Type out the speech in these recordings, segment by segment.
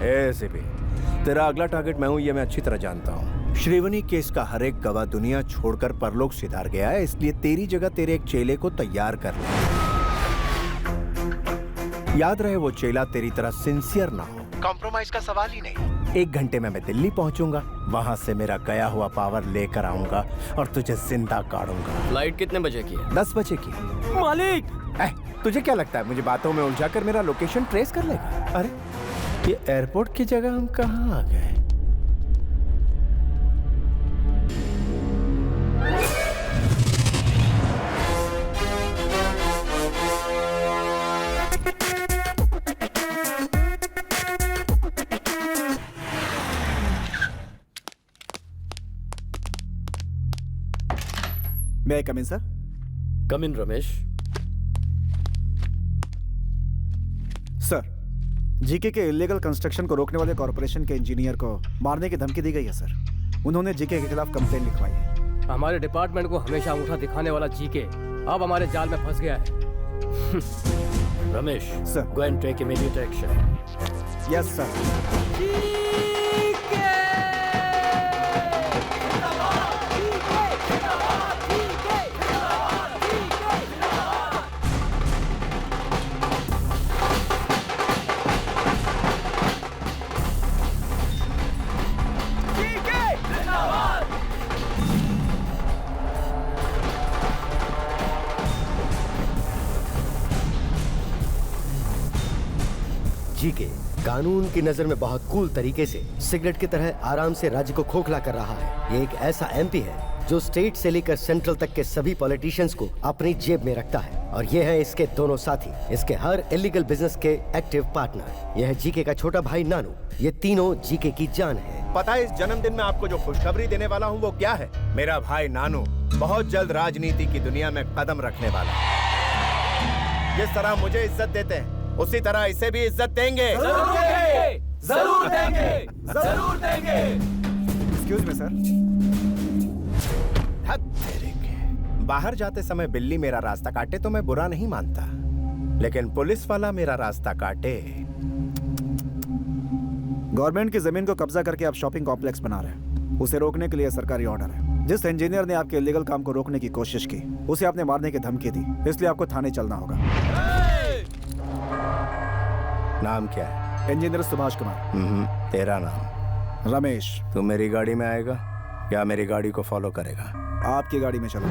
ACP, तेरा अगला target मैं हूं, ये मैं अच्छी तरह जानता हूं। श्रीवनी केस का हर एक गवाह दुनिया छोड़कर परलोक सिधार गया है, इसलिए तेरी जगह तेरे एक चेले को तैयार कर ले। याद रहे वो चेला तेरी तरह सिंसियर ना हो, कॉम्प्रोमाइज का सवाल ही नहीं। 1 घंटे में मैं दिल्ली पहुंचूंगा, वहां से मेरा गया हुआ पावर लेकर आऊंगा और तुझे जिंदा काटूंगा। फ्लाइट कितने बजे की है? 10 बजे की। मालिक, तुझे क्या लगता है मुझे बातों में उलझाकर मेरा लोकेशन ट्रेस कर लेगा? अरे ये एयरपोर्ट की जगह हम कहां आ गए? May I come in, sir? Come in Ramesh. Sir, GK के इलीगल कंस्ट्रक्शन को रोकने वाले कॉर्पोरेशन के इंजीनियर को मारने की धमकी दी गई है सर। उन्होंने जीके के खिलाफ कंप्लेंट लिखवाई है। हमारे डिपार्टमेंट को हमेशा अंगूठा दिखाने वाला जीके अब हमारे जाल में फंस गया है। Ramesh, sir, go and take immediate action. Yes sir. GK कानून की नजर में बहुत कूल तरीके से सिगरेट की तरह आराम से राज्य को खोखला कर रहा है। ये एक ऐसा एमपी है जो स्टेट से लेकर सेंट्रल तक के सभी पॉलिटिशियंस को अपनी जेब में रखता है, और ये है इसके दोनों साथी, इसके हर इलीगल बिजनेस के एक्टिव पार्टनर। यह है जीके का छोटा भाई नानू। ये तीनों जीके की जान है। पता है इस जन्मदिन में आपको जो खुशखबरी देने वाला हूँ वो क्या है? मेरा भाई नानू बहुत जल्द राजनीति की दुनिया में कदम रखने वाला है। जिस तरह मुझे इज्जत देते हैं उसी तरह इसे भी इज्जत देंगे। जरूर देंगे, जरूर देंगे, जरूर देंगे। Excuse me sir. हद तेरे के। बाहर जाते समय बिल्ली मेरा रास्ता काटे तो मैं बुरा नहीं मानता, लेकिन पुलिस वाला मेरा रास्ता काटे। गवर्नमेंट की जमीन को कब्जा करके आप शॉपिंग कॉम्प्लेक्स बना रहे हैं, उसे रोकने के लिए सरकारी ऑर्डर है। जिस इंजीनियर ने आपके इलीगल काम को रोकने की कोशिश की उसे आपने मारने की धमकी दी, इसलिए आपको थाने चलना होगा। नाम क्या है? इंजीनियर सुभाष कुमार। तेरा नाम? रमेश। तू मेरी गाड़ी में आएगा या मेरी गाड़ी को फॉलो करेगा? आपकी गाड़ी में चलो।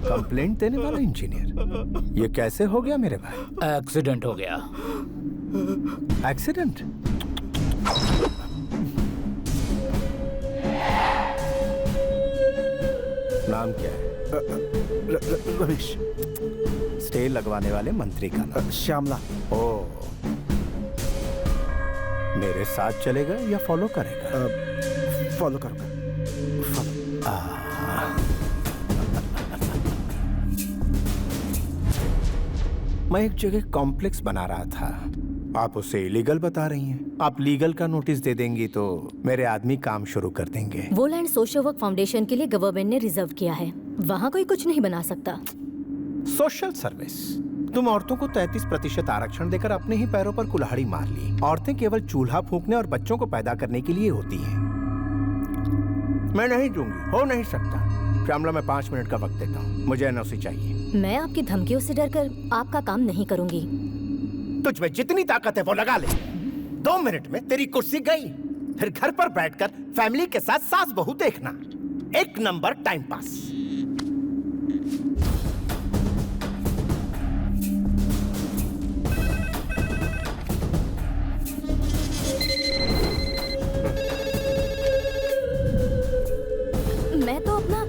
कंप्लेंट देने वाला इंजीनियर, ये कैसे हो गया मेरे भाई? एक्सीडेंट हो गया। एक्सीडेंट? नाम क्या है? रमेश। स्टे लगवाने वाले मंत्री का नाम? श्यामला। ओ, मेरे साथ चलेगा या फॉलो करेगा? फॉलो करूंगा। मैं एक जगह कॉम्प्लेक्स बना रहा था, आप उसे इलीगल बता रही हैं। आप लीगल का नोटिस दे देंगी तो मेरे आदमी काम शुरू कर देंगे। वो लैंड सोशल वर्क फाउंडेशन के लिए गवर्नमेंट ने रिजर्व किया है, वहाँ कोई कुछ नहीं बना सकता। Social service? तुम औरतों को 33% आरक्षण देकर अपने ही पैरों पर कुल्हाड़ी मार ली। औरतें केवल चूल्हा फूंकने और बच्चों को पैदा करने के लिए होती हैं। मैं नहीं दूंगी, हो नहीं सकता। श्यामला, मैं 5 मिनट का वक्त देता हूँ, मुझे एनओसी चाहिए। मैं आपकी धमकियों से डरकर आपका काम नहीं करूंगी। तुझ में जितनी ताकत है वो लगा ले। 2 मिनट में तेरी कुर्सी गई, फिर घर पर बैठकर फैमिली के साथ सास बहू देखना, 1 नंबर टाइम पास। मैं तो अपना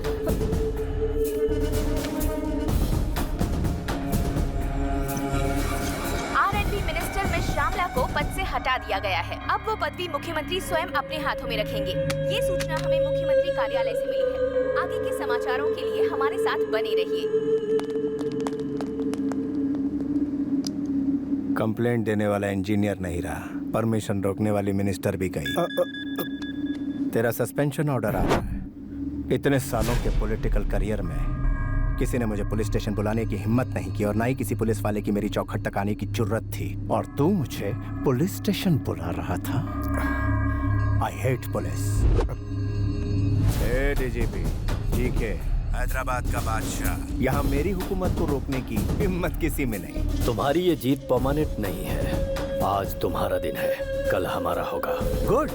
R&D मिनिस्टर में श्यामला को पद से हटा दिया गया है। अब वो पदवी मुख्यमंत्री स्वयं अपने हाथों में रखेंगे। ये सूचना हमें मुख्यमंत्री कार्यालय से मिली है। आगे के समाचारों के लिए हमारे साथ बने रहिए। कंप्लेंट देने वाला इंजीनियर नहीं रहा, परमिशन रोकने वाली मिनिस्टर भी गई। तेरा सस्पेंशन ऑर्डर आ रहा है। इतने सालों के पॉलिटिकल करियर में किसी ने मुझे पुलिस स्टेशन बुलाने की हिम्मत नहीं की और ना ही किसी पुलिस वाले की मेरी चौखट तक आने की जरूरत थी, और तू मुझे पुलिस स्टेशन बुला रहा था। I hate police. DGP GK, Hyderabad का बादशाह, यहाँ मेरी हुकूमत को रोकने की हिम्मत किसी में नहीं। तुम्हारी ये जीत परमानेंट नहीं है। आज तुम्हारा दिन है, कल हमारा होगा। Good,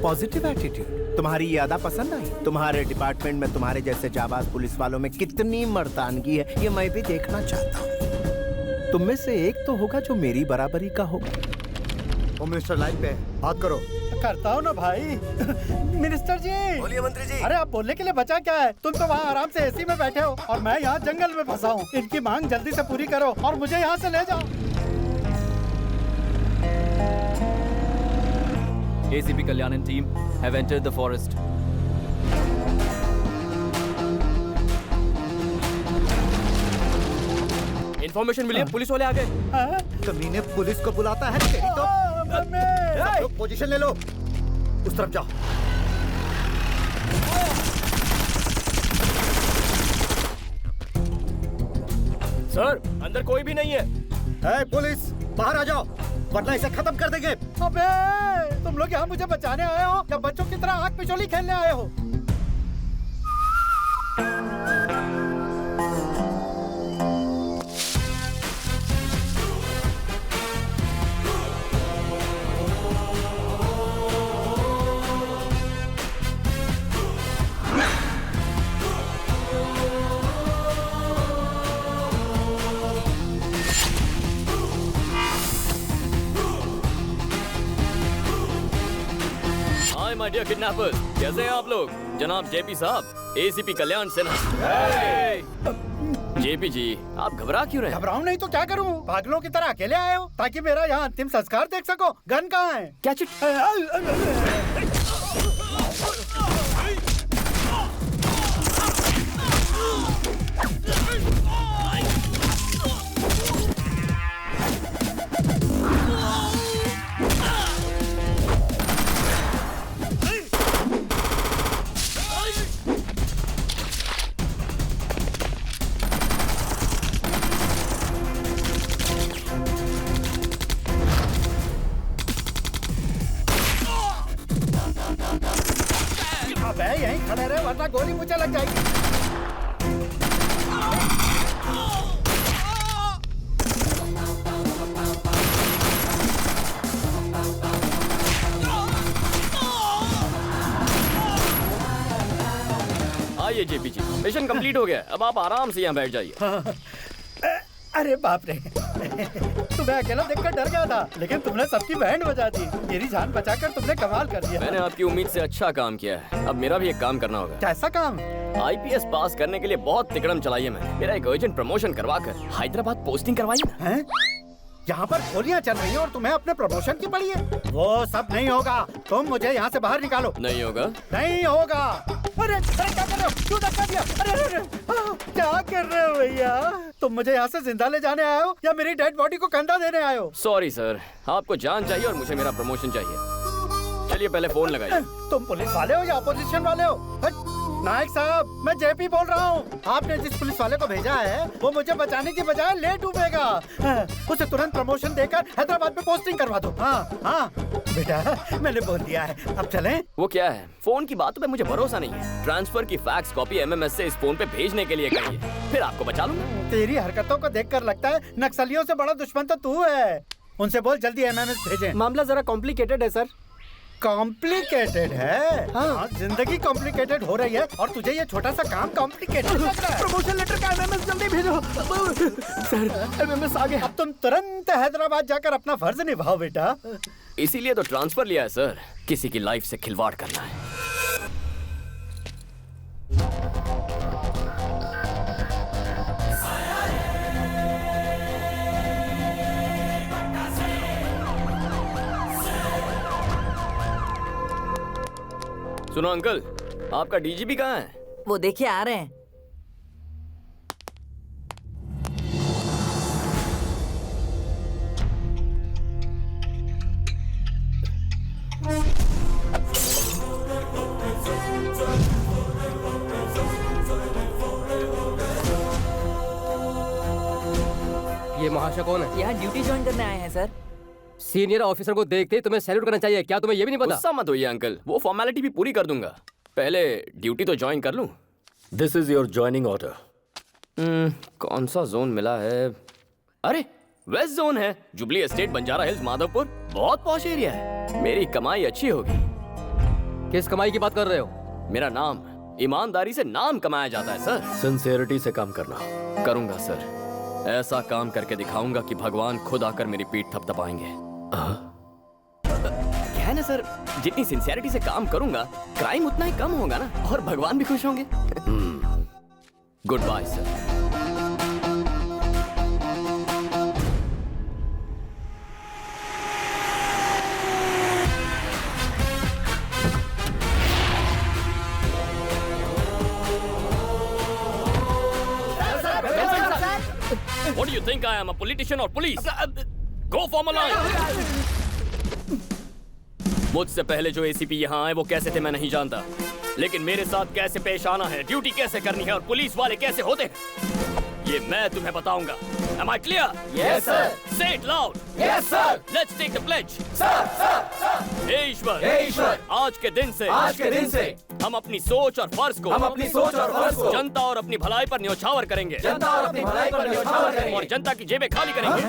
positive attitude. तुम्हारी ये अदा पसंद आई? तुम्हारे डिपार्टमेंट में तुम्हारे जैसे जाबाज पुलिस वालों में कितनी मर्दानगी है, ये मैं भी देखना चाहता हूँ। तुम में से एक तो होगा जो मेरी बराबरी का होगा। वो मिनिस्टर लाइन पे है, बात करो। करता हूँ ना भाई। मिनिस्टर जी। बोलिए मंत्री जी। अरे आप बोलने के लिए बचा क्या है? तुम तो वहाँ आराम से एसी में बैठे हो और मैं यहाँ जंगल में फंसा हूँ। इनकी मांग जल्दी से पूरी करो और मुझे यहाँ से ले जाओ। ACP Kalyan and team have entered the forest. Information मिली है, पुलिस वाले आ गए। कमीने पुलिस को बुलाता है तेरी तो। सब लोग पोजीशन ले लो, उस तरफ जाओ। सर, अंदर कोई भी नहीं है। पुलिस बाहर आ जाओ, वरना इसे खत्म कर देंगे। अबे तुम लोग यहाँ मुझे बचाने आए हो या बच्चों की तरह आग पिछोली खेलने आए हो? माय डियर किडनैपर्स, कैसे हैं आप लोग? जनाब जेपी साहब, एसीपी कल्याण सिन्हा। जेपी जी, आप घबरा क्यों रहे हैं? घबराऊं नहीं तो क्या करूं? पागलों की तरह अकेले आए हो ताकि मेरा यहाँ अंतिम संस्कार देख सको। गन कहाँ है? क्या चिट? अबे यहीं खड़े रहे वरना गोली मुझे लग जाएगी। आइए जेपी जी, मिशन कंप्लीट हो गया। अब आप आराम से यहाँ बैठ जाइए। अरे बाप रे, तुम्हें अकेला देखकर डर गया था, लेकिन तुमने सबकी बैंड बजा दी। मेरी जान बचाकर तुमने कमाल कर दिया। मैंने आपकी उम्मीद से अच्छा काम किया है। अब मेरा भी एक काम करना होगा। कैसा काम? IPS पास करने के लिए बहुत तिकड़म चलाई है मैं। मेरा एक अर्जेंट प्रमोशन करवाकर हैदराबाद पोस्टिंग करवाई ना। हैं? यहाँ पर गोलियाँ चल रही है और तुम्हें अपने प्रमोशन की पड़ी है। वो सब नहीं होगा, तुम मुझे यहाँ से बाहर निकालो। नहीं होगा? नहीं होगा। अरे अरे क्या कर रहे हो? क्यों धक्का दिया? अरे अरे अरे, क्या कर रहे हो भैया? तुम मुझे यहाँ से जिंदा ले जाने आए हो या मेरी डेड बॉडी को कंधा देने आए हो? सॉरी सर, आपको जान चाहिए और मुझे मेरा प्रमोशन चाहिए। चलिए पहले फोन लगाइए। तुम पुलिस वाले हो या अपोजिशन वाले हो? नायक साहब, मैं जेपी बोल रहा हूँ। आपने जिस पुलिस वाले को भेजा है वो मुझे बचाने की बजाय ले डूबेगा। उसे तुरंत प्रमोशन देकर हैदराबाद में पोस्टिंग करवा दो। हाँ हाँ बेटा, मैंने बोल दिया है, अब चलें? वो क्या है, फोन की बातों पे मुझे भरोसा नहीं है। ट्रांसफर की फैक्स कॉपी MMS से इस फोन पे भेजने के लिए कहिए, फिर आपको बचा लूंगा। तेरी हरकतों को देखकर लगता है नक्सलियों से बड़ा दुश्मन तो तू है। उनसे बोल जल्दी MMS भेजें। मामला जरा कॉम्प्लिकेटेड है सर। कॉम्प्लिकेटेड है? हाँ, जिंदगी कॉम्प्लिकेटेड हो रही है और तुझे ये छोटा सा काम कॉम्प्लिकेटेड लग रहा है। प्रमोशन लेटर का MMS जल्दी भेजो। सर, MMS आ गया। अब तुम तुरंत हैदराबाद जाकर अपना फर्ज निभाओ बेटा। इसीलिए तो ट्रांसफर लिया है सर, किसी की लाइफ से खिलवाड़ करना है। सुनो अंकल, आपका DGP कहाँ है? वो देखिए आ रहे हैं। ये महाशय कौन है? यहाँ ड्यूटी ज्वाइन करने आए हैं सर। सीनियर ऑफिसर को देखते ही तुम्हें सैल्यूट करना चाहिए। क्या तुम्हें ये भी नहीं पता? गुस्सा मत होइए अंकल, वो फॉर्मेलिटी भी पूरी कर दूंगा। पहले ड्यूटी तो ज्वाइन कर लूं। This is your joining order. कौन सा जोन मिला है? अरे वेस्ट जोन है, Jubilee estate, Banjara Hills, Madhavpur. बहुत पॉश एरिया है, मेरी कमाई अच्छी होगी। किस कमाई की बात कर रहे हो? मेरा नाम, ईमानदारी से नाम कमाया जाता है सर। सिंसियरिटी से काम करना। करूंगा सर, ऐसा काम करके दिखाऊंगा कि भगवान खुद आकर मेरी पीठ थपथपाएंगे। क्या है ना सर, जितनी सिंसियरिटी से काम करूंगा क्राइम उतना ही कम होगा ना, और भगवान भी खुश होंगे। Good bye sir. What do you think I am, a politician or police? Go form a line. मुझसे पहले जो एसीपी यहाँ आए वो कैसे थे मैं नहीं जानता, लेकिन मेरे साथ कैसे पेश आना है, ड्यूटी कैसे करनी है और पुलिस वाले कैसे होते हैं, ये मैं तुम्हें बताऊंगा। Am I clear? Yes, sir. Say it loud. Yes, sir. Let's take the pledge. Sir, sir. हे ईश्वर, हे ईश्वर, आज के दिन से हम अपनी सोच और फर्ज को जनता और अपनी भलाई पर न्यौछावर करेंगे। और जनता की जेबें खाली करेंगे।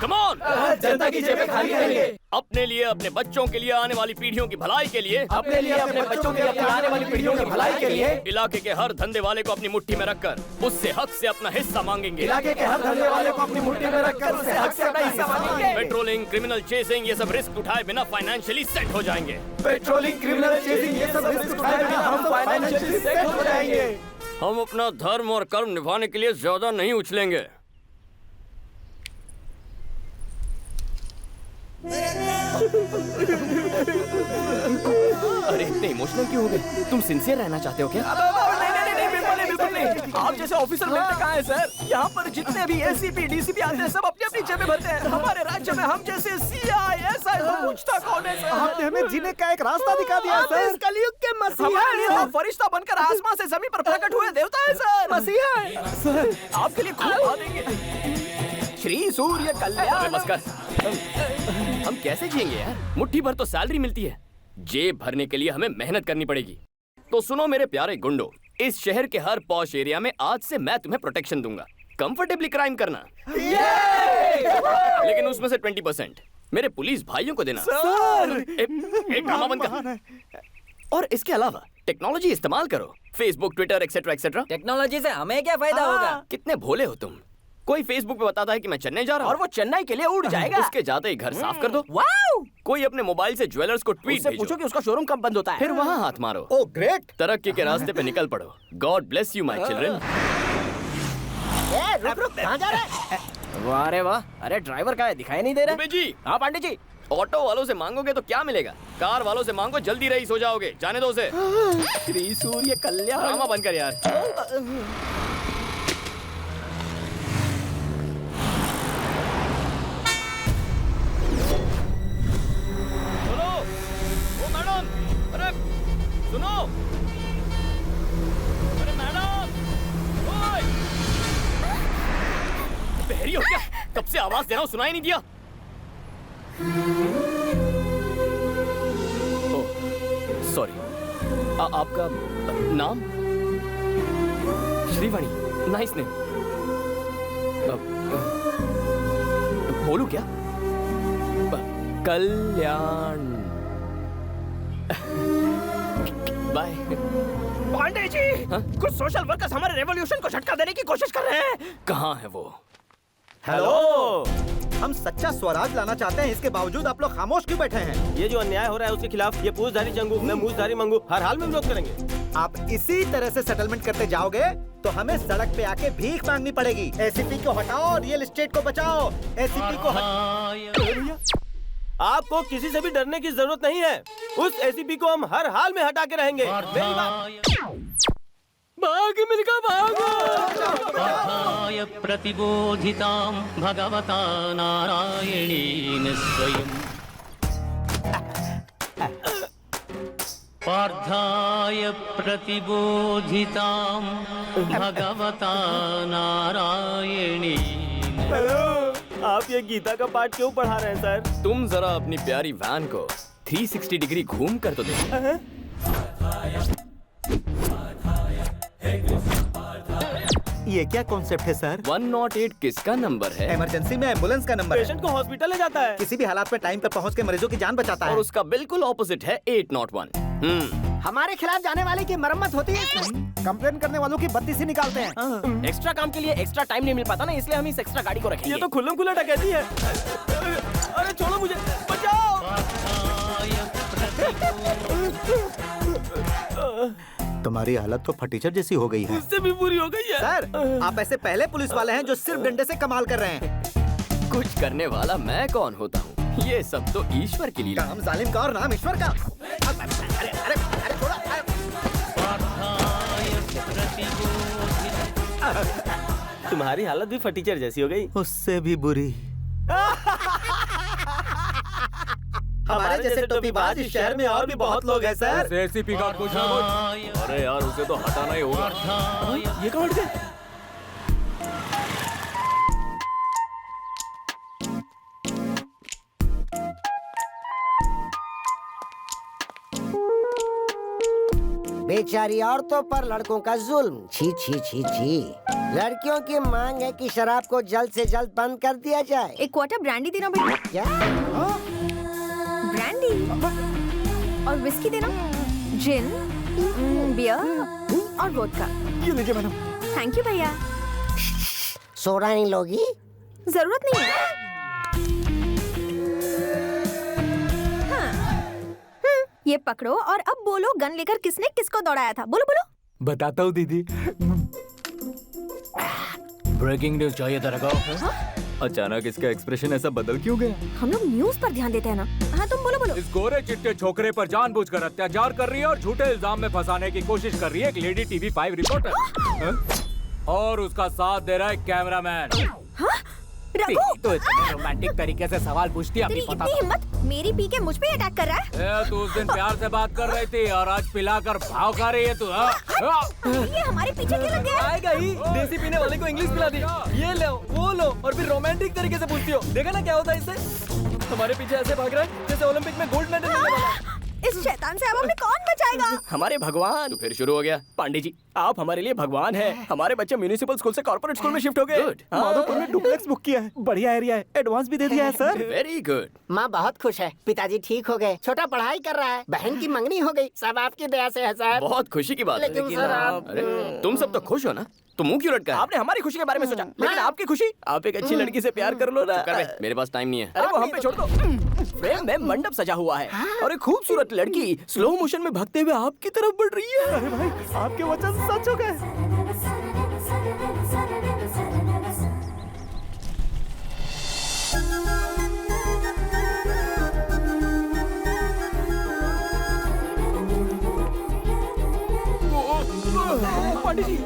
Come on! जनता की जेबें खाली करेंगे। अपने लिए, अपने बच्चों के लिए, आने वाली पीढ़ियों की भलाई के लिए, अपने लिए, अपने बच्चों के लिए, आने वाली पीढ़ियों की भलाई के लिए इलाके के हर धंधे वाले को अपनी मुट्ठी में रखकर उससे हक से अपना हिस्सा मांगेंगे। इलाके के हर धंधे वाले को अपनी मुट्ठी में रखकर उससे हक से अपना हिस्सा मांगेंगे। पेट्रोलिंग, क्रिमिनल चेसिंग, ये सब रिस्क उठाए बिना फाइनेंशियली सेट हो जाएंगे। पेट्रोलिंग, क्रिमिनल चेसिंग, ये सब रिस्क उठाए बिना हम फाइनेंशियली सेट हो जाएंगे। हम अपना धर्म और कर्म निभाने के लिए ज्यादा नहीं उछलेंगे। अरे इतने इमोशनल क्यों हो गए? तुम सिंसियर रहना चाहते हो क्या? नहीं, बिल्कुल नहीं। आप जैसे ऑफिसर मिलते कहाँ हैं सर? यहाँ पर जितने भी एसीपी, डीसीपी आते हैं सब अपनी अपनी जेबें भरते हैं। हमारे राज्य में हम जैसे सीआई, एसआई को पूछता कौन है सर? आपने हमें जीने का एक रास्ता दिखा दिया सर। इस कलयुग के मसीहा हैं। फरिश्ता बनकर आसमान से जमीन पर प्रकट हुए देवता है सर। मसीहा है सर, आपके लिए खूब खा देंगे। श्री सूर्य कल्याण। नमस्कार। हम कैसे जिएंगे यार? मुट्ठी भर तो सैलरी मिलती है, जेब भरने के लिए हमें मेहनत करनी पड़ेगी। तो सुनो मेरे प्यारे गुंडो, इस शहर के हर पॉश एरिया में आज से मैं तुम्हें प्रोटेक्शन दूंगा। कंफर्टेबली क्राइम करना, लेकिन उसमें से 20% मेरे पुलिस भाइयों को देना। एक ड्रामा बंद कर। और इसके अलावा टेक्नोलॉजी इस्तेमाल करो, Facebook, Twitter, etcetera etcetera. Technology से हमें क्या फायदा होगा? कितने भोले हो तुम। कोई फेसबुक पे बताता है कि मैं चेन्नई जा रहा हूँ और वो चेन्नई के लिए उड़ जाएगा। उसके जाते ही घर साफ कर दो। वाओ! कोई अपने मोबाइल से ज्वेलर्स को ट्वीट उससे पूछो कि उसका शोरूम कब बंद होता है। फिर वहाँ हाथ मारो। Oh great. तरक्की के रास्ते पे निकल पड़ो। God bless you my children. रुक कहाँ जा रहा है? वाह रे वाह! अरे ड्राइवर का है, दिखाई नहीं दे रहा। दुबे जी। हाँ पांडे जी। ऑटो वालों से मांगोगे तो क्या मिलेगा? कार वालों से मांगो, जल्दी रईस हो जाओगे। जाने दो उसे। श्री सूर्य कल्याण। ड्रामा बंद कर यार। मैडम, अरे सुनो, अरे मैडम, ओए, बहरी हो क्या? कब से आवाज दे रहा हूँ, सुनाई नहीं दिया? Oh, sorry. आपका नाम? Shrivani, nice name. बोलू क्या? कल्याण। बाय। पांडे जी, कुछ सोशल वर्कर्स हमारे रेवोल्यूशन को झटका देने की कोशिश कर रहे हैं। कहाँ है वो? हेलो, हम सच्चा स्वराज लाना चाहते हैं, इसके बावजूद आप लोग खामोश क्यों बैठे हैं? ये जो अन्याय हो रहा है उसके खिलाफ ये पूछधारी जंगू, मैं मूछधारी मंगू हर हाल में विरोध करेंगे। आप इसी तरह से सेटलमेंट करते जाओगे तो हमें सड़क पे आके भीख मांगनी पड़ेगी। एसीपी को हटाओ, रियल एस्टेट को बचाओ। एसीपी को आपको किसी से भी डरने की जरूरत नहीं है। उस एसीपी को हम हर हाल में हटा के रहेंगे। मेरी बात भाग मिलकर भागो। प्रतिबोधितां भगवता नारायणेन स्वयं पार्थाय प्रतिबोधितां भगवता नारायणेन। हेलो, आप ये गीता का पाठ क्यों पढ़ा रहे हैं सर? तुम जरा अपनी प्यारी वैन को 360 डिग्री घूम कर तो देखो। ये क्या कॉन्सेप्ट है सर? 108 किसका नंबर है? इमरजेंसी में एम्बुलेंस का नंबर है। पेशेंट को हॉस्पिटल ले जाता है। किसी भी हालात में टाइम पर पहुंच के मरीजों की जान बचाता और है। उसका बिल्कुल ऑपोजिट है 801। हमारे खिलाफ जाने वाले की मरम्मत होती है। कंप्लेन करने वालों की बत्ती से निकालते हैं। एक्स्ट्रा काम के लिए एक्स्ट्रा टाइम नहीं मिल पाता ना, इसलिए हम इस एक्स्ट्रा गाड़ी को रखेंगे। ये तो खुल्लम खुल्ला डकैती है। अरे छोड़ो मुझे, बचाओ। तुम्हारी हालत तो फटीचर जैसी हो गई है। उससे भी बुरी हो गई है। सर, आप ऐसे पहले पुलिस वाले हैं जो सिर्फ डंडे से कमाल कर रहे हैं। कुछ करने वाला मैं कौन होता हूँ? ये सब तो ईश्वर की लीला। काम जालिम का और नाम ईश्वर का। अरे अरे अरे छोड़ो। तुम्हारी हालत भी फटीचर जैसी हो गई। उससे भी बुरी। हमारे जैसे टोपीबाज इस शहर में और भी बहुत लोग हैं सर। एसीपी का कुछ ना कुछ। अरे यार, उसे तो हटाना ही होगा। ये कौन हट गया? बेचारी औरतों पर लड़कों का जुल्म। छी छी छी छी। लड़कियों की मांग है कि शराब को जल्द से जल्द बंद कर दिया जाए। एक क्वार्टर ब्रांडी देना भैया। क्या? ब्रांडी और विस्की देना, जिन, बियर और वोडका। ये लीजिए मैडम। थैंक यू भैया। सोडा नहीं लोगी? जरूरत नहीं है। ये पकड़ो और अब बोलो, गन लेकर किसने किसको दौड़ाया था? बोलो बोलो। बताता हूँ दीदी। ब्रेकिंग न्यूज चाहिए था रखो। अचानक इसका एक्सप्रेशन ऐसा बदल क्यों गया? हम लोग न्यूज पर ध्यान देते हैं ना। हाँ तुम बोलो बोलो। इस गोरे चिट्टे छोकरे पर जानबूझकर अत्याचार कर रही है और झूठे इल्जाम में फंसाने की कोशिश कर रही है एक लेडी टीवी 5 रिपोर्टर। और उसका साथ दे रहा है कैमरामैन। रघु, तो इतने रोमांटिक तरीके से सवाल पूछती है, तेरी अभी पता इतनी हिम्मत, मेरी पी के मुझ पे अटैक कर रहा है। तू उस दिन प्यार से बात कर रही थी और आज पिलाकर भाव खा रही है तू। ये हमारे पीछे क्यों लग गया? आएगा ही। देसी पीने वाले को इंग्लिश पिला दी। ये लो वो लो और फिर रोमांटिक तरीके से पूछती हो। देखा ना क्या होता है इससे? हमारे पीछे ऐसे भाग रहा है जैसे ओलंपिक में गोल्ड मेडल मिलने वाला है। इस शैतान से अब हमें कौन बचाएगा? हमारे भगवान। तो फिर शुरू हो गया। पांडे जी, आप हमारे लिए भगवान हैं। हमारे बच्चे म्यूनिसिपल स्कूल से कॉर्पोरेट स्कूल में शिफ्ट हो गए। माधोपुर में डुप्लेक्स बुक किया है। बढ़िया एरिया है। एडवांस भी दे दिया है सर। Very good. माँ बहुत खुश है। पिताजी ठीक हो गए। छोटा पढ़ाई कर रहा है। बहन की मंगनी हो गई। सब आपकी दया से है सर। बहुत खुशी की बात है। लेकिन सर आप अरे तुम सब तो खुश हो ना, तो मुंह क्यों लटका है? आपने हमारी खुशी के बारे में सोचा, लेकिन आपकी खुशी? आप एक अच्छी लड़की से प्यार कर लो ना। कर बे, मेरे पास टाइम नहीं है। अरे वो हम पे छोड़ दो। फ्रेम में मंडप सजा हुआ है और एक खूबसूरत लड़की स्लो मोशन में भागते हुए आपकी तरफ बढ़ रही है। अरे भाई, आपके वचन सच हो गए। पांडे जी,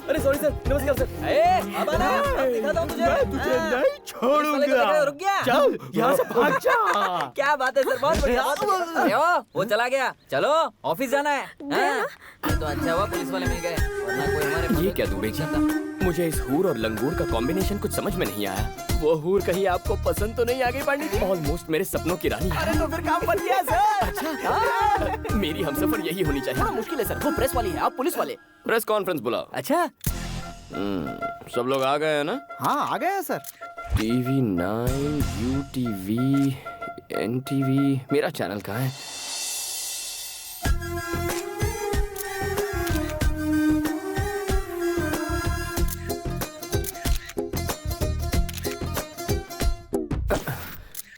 अरे सॉरी सर, नमस्कार सर। अब आना, दिखाता हूँ तुझे। मैं तुझे नहीं छोड़ूंगा। रुक गया। चल यहाँ से भाग जा। क्या बात है सर, बहुत बढ़िया। अरे वो चला गया। चलो ऑफिस जाना है। हाँ? ये तो अच्छा हुआ पुलिस वाले मिल गए, वरना कोई हमारे ये क्या दुबे जी? मुझे इस हूर और लंगूर का कॉम्बिनेशन कुछ समझ में नहीं आया। वो हूर कहीं आपको पसंद तो नहीं आ गई पांडे जी? ऑलमोस्ट मेरे सपनों की रानी है। अरे तो फिर काम बन गया सर। अच्छा, मेरी हमसफर यही होनी चाहिए। थोड़ा मुश्किल है सर, वो प्रेस वाली है, आप पुलिस वाले। प्रेस कॉन्फ्रेंस बुलाओ। अच्छा, सब लोग आ गए हैं ना? हाँ आ गए हैं सर। TV 9, UTV, NTV, मेरा चैनल कहाँ है?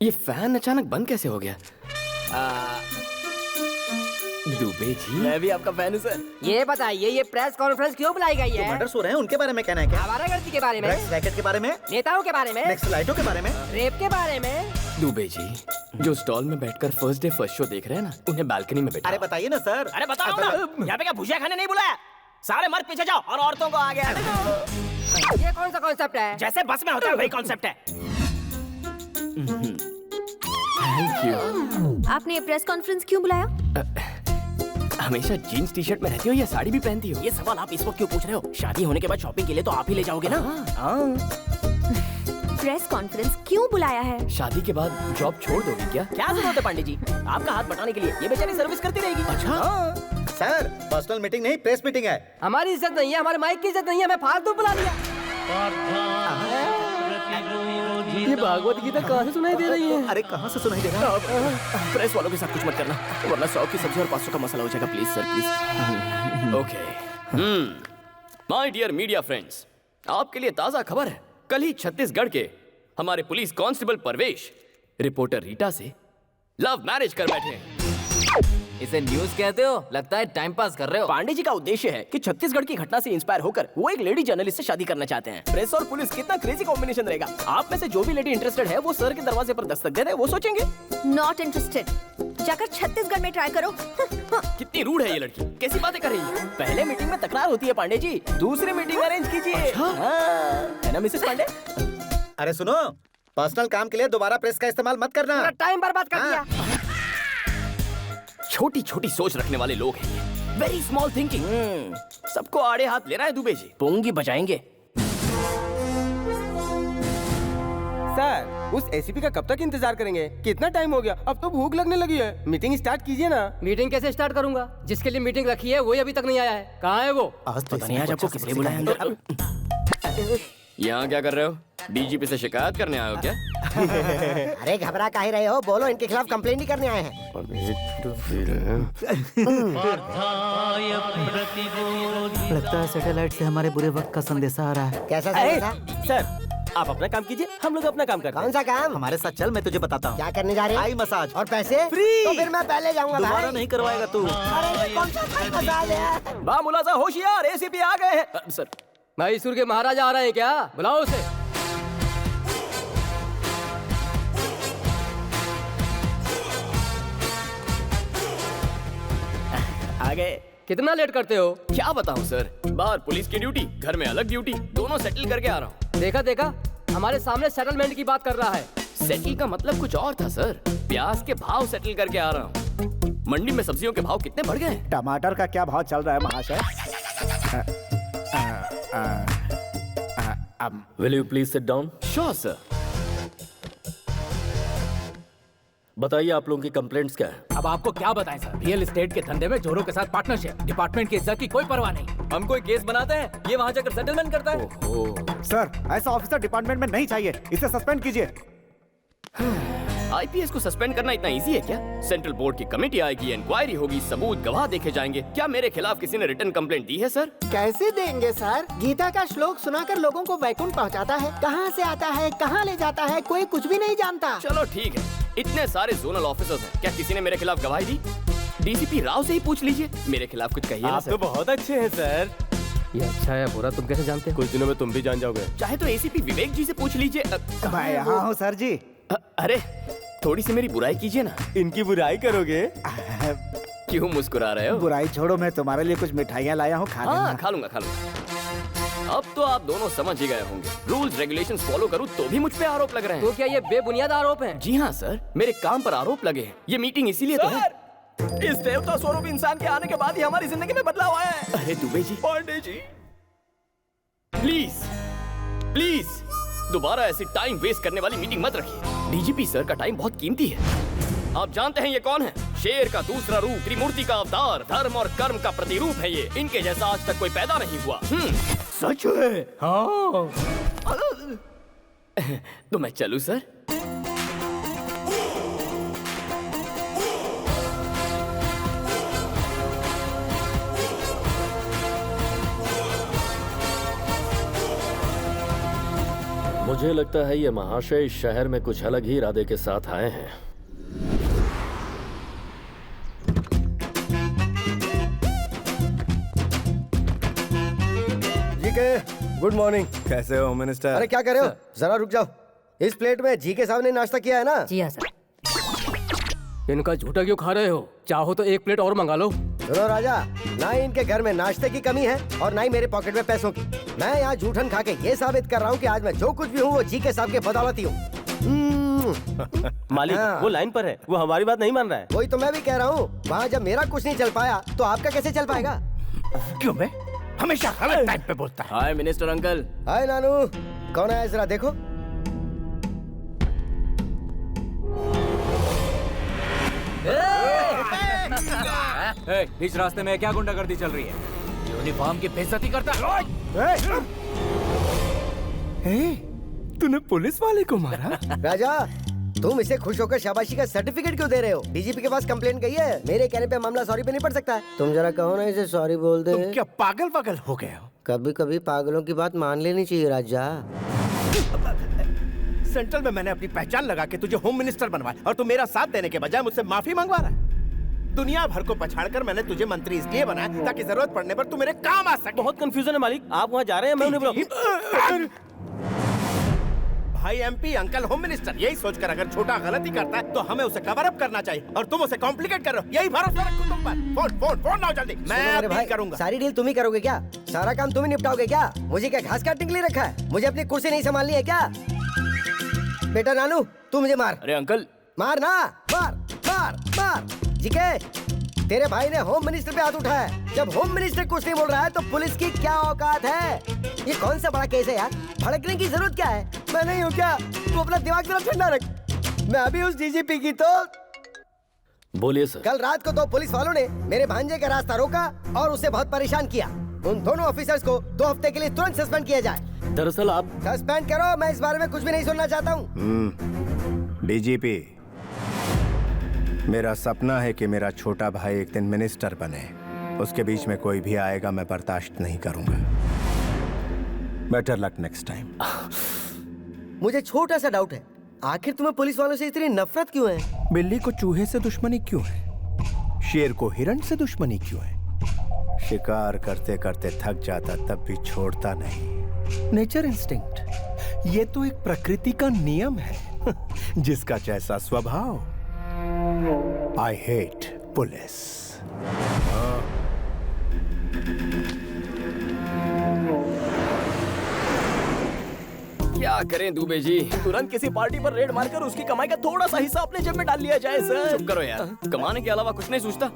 ये फैन अचानक बंद कैसे हो गया? दुबे जी, मैं भी आपका फैन हूँ सर। ये बताइए ये प्रेस कॉन्फ्रेंस क्यों बुलाई गई है? मर्डर्स हो रहे हैं उनके बारे में कहना है क्या? आवारागर्दी के बारे में, रैकेट के बारे में, नेताओं के बारे में, नक्सलाइटों के बारे में, रेप के बारे में। दुबे जी, जो स्टॉल में बैठकर फर्स्ट डे फर्स्ट शो देख रहे हैं ना, उन्हें बालकनी में बैठा। अरे बताइए ना सर। अरे बताओ ना, यहाँ पे क्या भुजिया खाने नहीं बुलाया? सारे मर्द पीछे जाओ और औरतों को आगे आने दो। ये कौन सा कॉन्सेप्ट है? जैसे बस में होता है वही कॉन्सेप्ट है। Thank you. आपने ये प्रेस कॉन्फ्रेंस क्यों बुलाया? हमेशा जीन्स टी शर्ट में रहती हो या साड़ी भी पहनती हो? ये सवाल आप इस वक्त क्यों पूछ रहे हो? शादी होने के बाद शॉपिंग के लिए तो आप ही ले जाओगे ना। प्रेस कॉन्फ्रेंस क्यों बुलाया है? शादी के बाद जॉब छोड़ दोगी क्या? क्या जरूरत है पांडे जी आपका हाथ बटाने के लिए? ये बेचारी सर्विस करती रहेगी। अच्छा सर, पर्सनल मीटिंग नहीं, प्रेस मीटिंग है। हमारी इज्जत नहीं है, हमारे माइक की इज्जत नहीं है, हमें फालतू बुला लिया। ये भागवत गीता कहाँ से सुनाई दे रही है? अरे कहाँ से सुनाई दे रहा है? प्रेस वालों के साथ कुछ मत करना, वरना 100 की सब्जी और 500 का मसाला हो जाएगा। Please sir please. Okay. My dear media friends, आपके लिए ताजा खबर है। कल ही छत्तीसगढ़ के हमारे पुलिस कांस्टेबल परवेश रिपोर्टर रीटा से लव मैरिज कर बैठे हैं। इसे न्यूज कहते हो? लगता है टाइम पास कर रहे हो। पांडे जी का उद्देश्य है कि छत्तीसगढ़ की घटना से इंस्पायर होकर वो एक लेडी जर्नलिस्ट से शादी करना चाहते हैं। प्रेस और पुलिस कितना क्रेजी कॉम्बिनेशन रहेगा। आप में से जो भी लेडी इंटरेस्टेड है वो सर के दरवाजे पर दस्तक दे दे, वो सोचेंगे। Not interested. जाकर छत्तीसगढ़ में ट्राई करो। कितनी रूड है ये लड़की, कैसी बातें कर रही है? पहले मीटिंग में तकरार होती है पांडे जी, दूसरी मीटिंग अरेंज कीजिए। है ना मिसेस पांडे? अरे सुनो, पर्सनल काम के लिए दोबारा प्रेस का इस्तेमाल मत करना। टाइम बर्बाद कर दिया। छोटी छोटी सोच रखने वाले लोग हैं ये। Very small thinking. सबको आड़े हाथ ले रहा है दुबे जी। पोंगी बजाएंगे। सर, उस एसीपी का कब तक इंतजार करेंगे? कितना टाइम हो गया? अब तो भूख लगने लगी है। मीटिंग स्टार्ट कीजिए ना। मीटिंग कैसे स्टार्ट करूंगा? जिसके लिए मीटिंग रखी है वही अभी तक नहीं आया है। कहाँ है वो? पता नहीं आज आपको किस लिए बुलाया अंदर। यहाँ क्या कर रहे हो? डीजीपी से शिकायत करने आए हो क्या? अरे घबरा काहे रहे हो? बोलो, इनके खिलाफ कंप्लेंट ही करने आए हैं। लगता है सैटेलाइट से हमारे बुरे वक्त का संदेशा आ रहा है। कैसा संदेशा? सर, आप अपना काम कीजिए, हम लोग अपना काम करते हैं। कौन सा काम? हमारे साथ चल, मैं तुझे बताता हूँ। क्या करने जा रहे हैं? आई मसाज और पैसे फ्री। तो फिर मैं पहले जाऊंगा। दोबारा नहीं करवाएगा तू। अरे कौन सा थाई मसाज है? बा मुलाजा होशियार, एसीपी आ गए हैं। सर, मैसूर के महाराजा आ रहे हैं क्या? बुलाओ उसे। आ गए। कितना लेट करते हो? क्या बताऊं सर, बाहर पुलिस की ड्यूटी, घर में अलग ड्यूटी, दोनों सेटल करके आ रहा हूँ। देखा देखा, हमारे सामने सेटलमेंट की बात कर रहा है। सेटल का मतलब कुछ और था सर। प्याज के भाव सेटल करके आ रहा हूँ। मंडी में सब्जियों के भाव कितने बढ़ गए? टमाटर का क्या भाव चल रहा है महाशय? Will you please sit down? Sure sir. बताइए आप लोगों की कंप्लेंट्स क्या है? अब आपको क्या बताएं सर, रियल एस्टेट के धंधे में चोरों के साथ पार्टनरशिप, डिपार्टमेंट की इज्जत की कोई परवाह नहीं। हम कोई केस बनाते हैं, ये वहाँ जाकर सेटलमेंट करता है। सर, ऐसा ऑफिसर डिपार्टमेंट में नहीं चाहिए, इसे सस्पेंड कीजिए। आईपीएस को सस्पेंड करना इतना इजी है क्या? सेंट्रल बोर्ड की कमेटी आएगी, इंक्वायरी होगी, सबूत गवाह देखे जाएंगे। क्या मेरे खिलाफ किसी ने रिटर्न कंप्लेंट दी है सर? कैसे देंगे सर? गीता का श्लोक सुनाकर लोगों को वैकुंठ पहुंचाता है। कहां से आता है, कहां ले जाता है, कोई कुछ भी नहीं जानता। चलो ठीक है, इतने सारे जोनल ऑफिसर्स हैं, क्या किसी ने मेरे खिलाफ गवाही दी? डीसीपी राव से ही पूछ लीजिए, मेरे खिलाफ कुछ कहिए ना आप सर। तो बहुत अच्छे हैं सर। ये अच्छा है बुरा तुम कैसे जानते हो? कुछ दिनों में तुम भी जान जाओगे। चाहे तो एसीपी विवेक जी से पूछ लीजिए। मैं यहाँ हूँ सर जी। अरे थोड़ी सी मेरी बुराई कीजिए ना। इनकी बुराई करोगे? क्यों मुस्कुरा रहे हो? बुराई छोड़ो, मैं तुम्हारे लिए कुछ मिठाइयाँ लाया हूँ, खा लेना। हाँ खा लूंगा खा लूंगा। अब तो आप दोनों समझ ही गए होंगे, रूल्स रेगुलेशंस फॉलो करूँ तो भी मुझ पे आरोप लग रहे हैं। तो क्या ये बेबुनियाद आरोप हैं? जी हाँ सर, मेरे काम पर आरोप लगे हैं। ये मीटिंग इसीलिए तो है। इस देवता स्वरूप इंसान के आने के बाद ही हमारी जिंदगी में बदलाव आया है। अरे दुबे जी, पांडे जी, प्लीज प्लीज दोबारा ऐसी टाइम वेस्ट करने वाली मीटिंग मत रखिए। डीजीपी सर का टाइम बहुत कीमती है। आप जानते हैं ये कौन है? शेर का दूसरा रूप, त्रिमूर्ति का अवतार, धर्म और कर्म का प्रतिरूप है ये। इनके जैसा आज तक कोई पैदा नहीं हुआ। सच है? हाँ। तो मैं चलूं सर? मुझे लगता है ये महाशय इस शहर में कुछ अलग ही इरादे के साथ आए हैं। Good morning. कैसे हो मिनिस्टर? अरे क्या कर रहे हो? जरा रुक जाओ। इस प्लेट में जी के साहब ने नाश्ता किया है ना? जी हाँ सर। इनका झूठा क्यों खा रहे हो? चाहो तो एक प्लेट और मंगा लो। सुनो राजा, ना ही इनके घर में नाश्ते की कमी है और ना ही मेरे पॉकेट में पैसों की। मैं यहाँ जूठन खा के ये साबित कर रहा हूँ कि आज मैं जो कुछ भी हूँ वो जी के साहब के बदौलत ही हूँ। मालिक वो लाइन पर है, वो हमारी बात नहीं मान रहा है। वही तो मैं भी कह रहा हूँ, वहाँ जब मेरा कुछ नहीं चल पाया तो आपका कैसे चल पाएगा? क्यों मैं हमेशा गलत टाइम पे बोलता है। हाय मिनिस्टर अंकल। हाय नानू, कौन है जरा देखो। बीच रास्ते में क्या गुंडागर्दी चल रही है? यूनिफॉर्म की बेइज्जती करता है। तूने पुलिस वाले को मारा? राजा, तुम इसे खुश होकर शाबाशी का सर्टिफिकेट क्यों दे रहे हो? डीजीपी के पास कंप्लेंट गई है, मेरे कहने पे मामला सॉरी पे नहीं पड़ सकता है। तुम जरा कहो ना इसे सॉरी बोल दे। तुम क्या पागल पागल हो गए हो? कभी कभी पागलों की बात मान लेनी चाहिए राजा। सेंट्रल में मैंने अपनी पहचान लगा के तुझे होम मिनिस्टर बनवाया और तू मेरा साथ देने के बजाय मुझसे माफी मंगवा रहा है। दुनिया भर को पछाड़कर मैंने तुझे मंत्री इसलिए बनाया ताकि जरूरत पड़ने पर तू मेरे काम आ सके। बहुत कंफ्यूजन है मालिक, आप वहाँ जा रहे हैं, मैं उन्हें भाई एमपी, अंकल होम मिनिस्टर, यही सोचकर अगर छोटा गलती करता है तो हमें उसे कवर अप करना चाहिए और तुम उसे कॉम्प्लिकेट कर रहे हो। यही भरोसा रखो तुम पर। फोन फोन फोन लाओ जल्दी, मैं डील करूंगा। सारी डील तुम ही करोगे क्या? सारा काम तुम ही निपटाओगे क्या? मुझे क्या घास काटने के लिए रखा है? मुझे अपनी कुर्सी नहीं संभालनी है क्या? बेटा नानू, तू मुझे मार। अरे अंकल, मार ना, मार मार मार। जीके, तेरे भाई ने होम मिनिस्टर पे हाथ उठाया है। जब होम मिनिस्टर कुछ नहीं बोल रहा है तो पुलिस की क्या औकात है? ये कौन सा बड़ा केस है यार? भड़कने की जरूरत क्या है? मैं नहीं हूँ क्या? तू अपना दिमाग जरा ठंडा रख। मैं अभी उस डीजीपी की तो बोलिए सर। कल रात को दो पुलिस वालों ने मेरे भांजे का रास्ता रोका और उसे बहुत परेशान किया। उन दोनों ऑफिसर्स को 2 हफ्ते के लिए तुरंत सस्पेंड किया जाए। दरअसल आप सस्पेंड करो, मैं इस बारे में कुछ भी नहीं सुनना चाहता हूँ। डीजीपी, मेरा सपना है कि मेरा छोटा भाई एक दिन मिनिस्टर बने। उसके बीच में कोई भी आएगा मैं बर्दाश्त नहीं करूंगा। Better luck next time. मुझे छोटा सा डाउट है, आखिर तुम्हें पुलिस वालों से इतनी नफरत क्यों है? बिल्ली को चूहे से दुश्मनी क्यों है? शेर को हिरण से दुश्मनी क्यों है? शिकार करते करते थक जाता तब भी छोड़ता नहीं। नेचर इंस्टिंक्ट, ये तो एक प्रकृति का नियम है। जिसका जैसा स्वभाव। I hate police. क्या करें दुबे जी? तुरंत किसी पार्टी पर रेड मारकर उसकी कमाई का थोड़ा सा हिस्सा अपने जेब में डाल लिया जाए सर। चुप करो यार, कमाने के अलावा कुछ नहीं सोचता।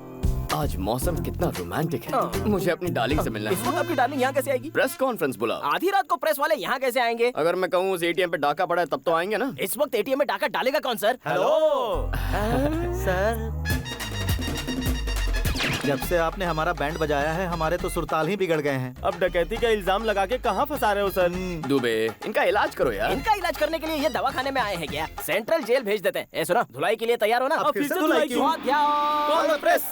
आज मौसम कितना रोमांटिक है। मुझे अपनी डार्लिंग से मिलना है। इस वक्त आपकी डार्लिंग यहाँ कैसे आएगी? प्रेस कॉन्फ्रेंस बुला। आधी रात को प्रेस वाले यहाँ कैसे आएंगे? अगर मैं कहूँ उस एटीएम पे डाका पड़ा है तब तो आएंगे ना। इस वक्त एटीएम में डाका डालेगा कौन सर? हेलो सर, जब से आपने हमारा बैंड बजाया है हमारे तो सुरताल ही बिगड़ गए हैं। अब डकैती का इल्जाम लगा के कहाँ फंसा रहे हो सर? दुबे, इनका इलाज करो यार। इनका इलाज करने के लिए ये दवाखाने में आए हैं क्या? सेंट्रल जेल भेज देते हैं। ए सुनो, धुलाई के लिए तैयार हो ना? अब फिर से धुलाई क्यों? कौन प्रेस?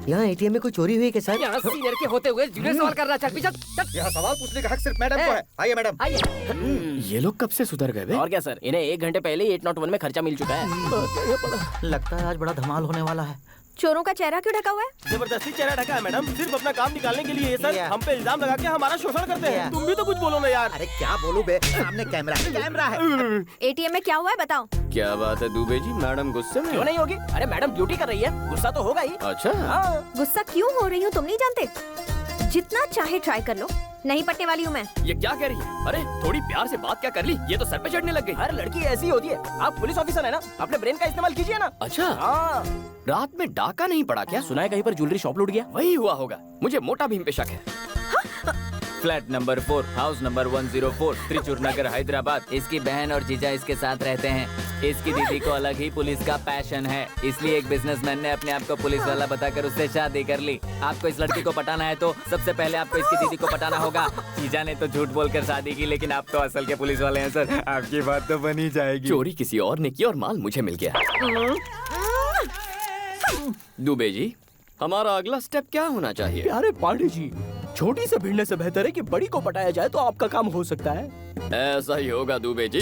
यहाँ एटीएम में कोई चोरी हुई है क्या सर? यहाँ सीनियर के होते हुए जुड़े सवाल कर रहा है। चल यहाँ सवाल पूछने का हक सिर्फ मैडम को है। आइए मैडम। ये लोग कब से सुधर गए? और क्या सर, इन्हें 1 घंटे पहले ही 801 में खर्चा मिल चुका है। लगता है आज बड़ा धमाल होने वाला है। चोरों का चेहरा क्यों ढका हुआ है? जबरदस्ती चेहरा ढका है मैडम, सिर्फ अपना काम निकालने के लिए। ये सर हम पे इल्जाम लगा के हमारा शोषण करते हैं। तुम भी तो कुछ बोलो ना यार। अरे क्या बोलूं बे, सामने कैमरा है। एटीएम में क्या हुआ है बताओ? क्या बात है दुबे जी, मैडम गुस्से में? क्यों नहीं होगी? अरे मैडम ड्यूटी कर रही है, गुस्सा तो होगा ही। अच्छा गुस्सा क्यों हो रही हूँ तुम नहीं जानते? जितना चाहे ट्राई कर लो, नहीं पटने वाली हूँ मैं। ये क्या कह रही है? अरे थोड़ी प्यार से बात क्या कर ली, ये तो सर पे चढ़ने लग गई। हर लड़की ऐसी होती है। आप पुलिस ऑफिसर है ना, अपने ब्रेन का इस्तेमाल कीजिए ना। अच्छा, रात में डाका नहीं पड़ा क्या? सुना है कहीं पर ज्वेलरी शॉप लूट गया। वही हुआ होगा, मुझे मोटा भीम पे शक है। Flat number 4, house number 104, Trichur Nagar, Hyderabad. इसकी बहन और जीजा इसके साथ रहते हैं। इसकी दीदी को अलग ही पुलिस का पैशन है, इसलिए एक बिजनेसमैन ने अपने आप को पुलिस वाला बताकर उससे शादी कर ली। आपको इस लड़की को पटाना है तो सबसे पहले आपको इसकी दीदी को पटाना होगा। जीजा ने तो झूठ बोलकर शादी की, लेकिन आप तो असल के पुलिस वाले हैं सर, आपकी बात तो बनी जाएगी। चोरी किसी और ने की और माल मुझे मिल गया। दुबे जी, हमारा अगला स्टेप क्या होना चाहिए? प्यारे पांडे जी, छोटी से भिड़ने से बेहतर है कि बड़ी को पटाया जाए तो आपका काम हो सकता है। ऐसा ही होगा दुबे जी।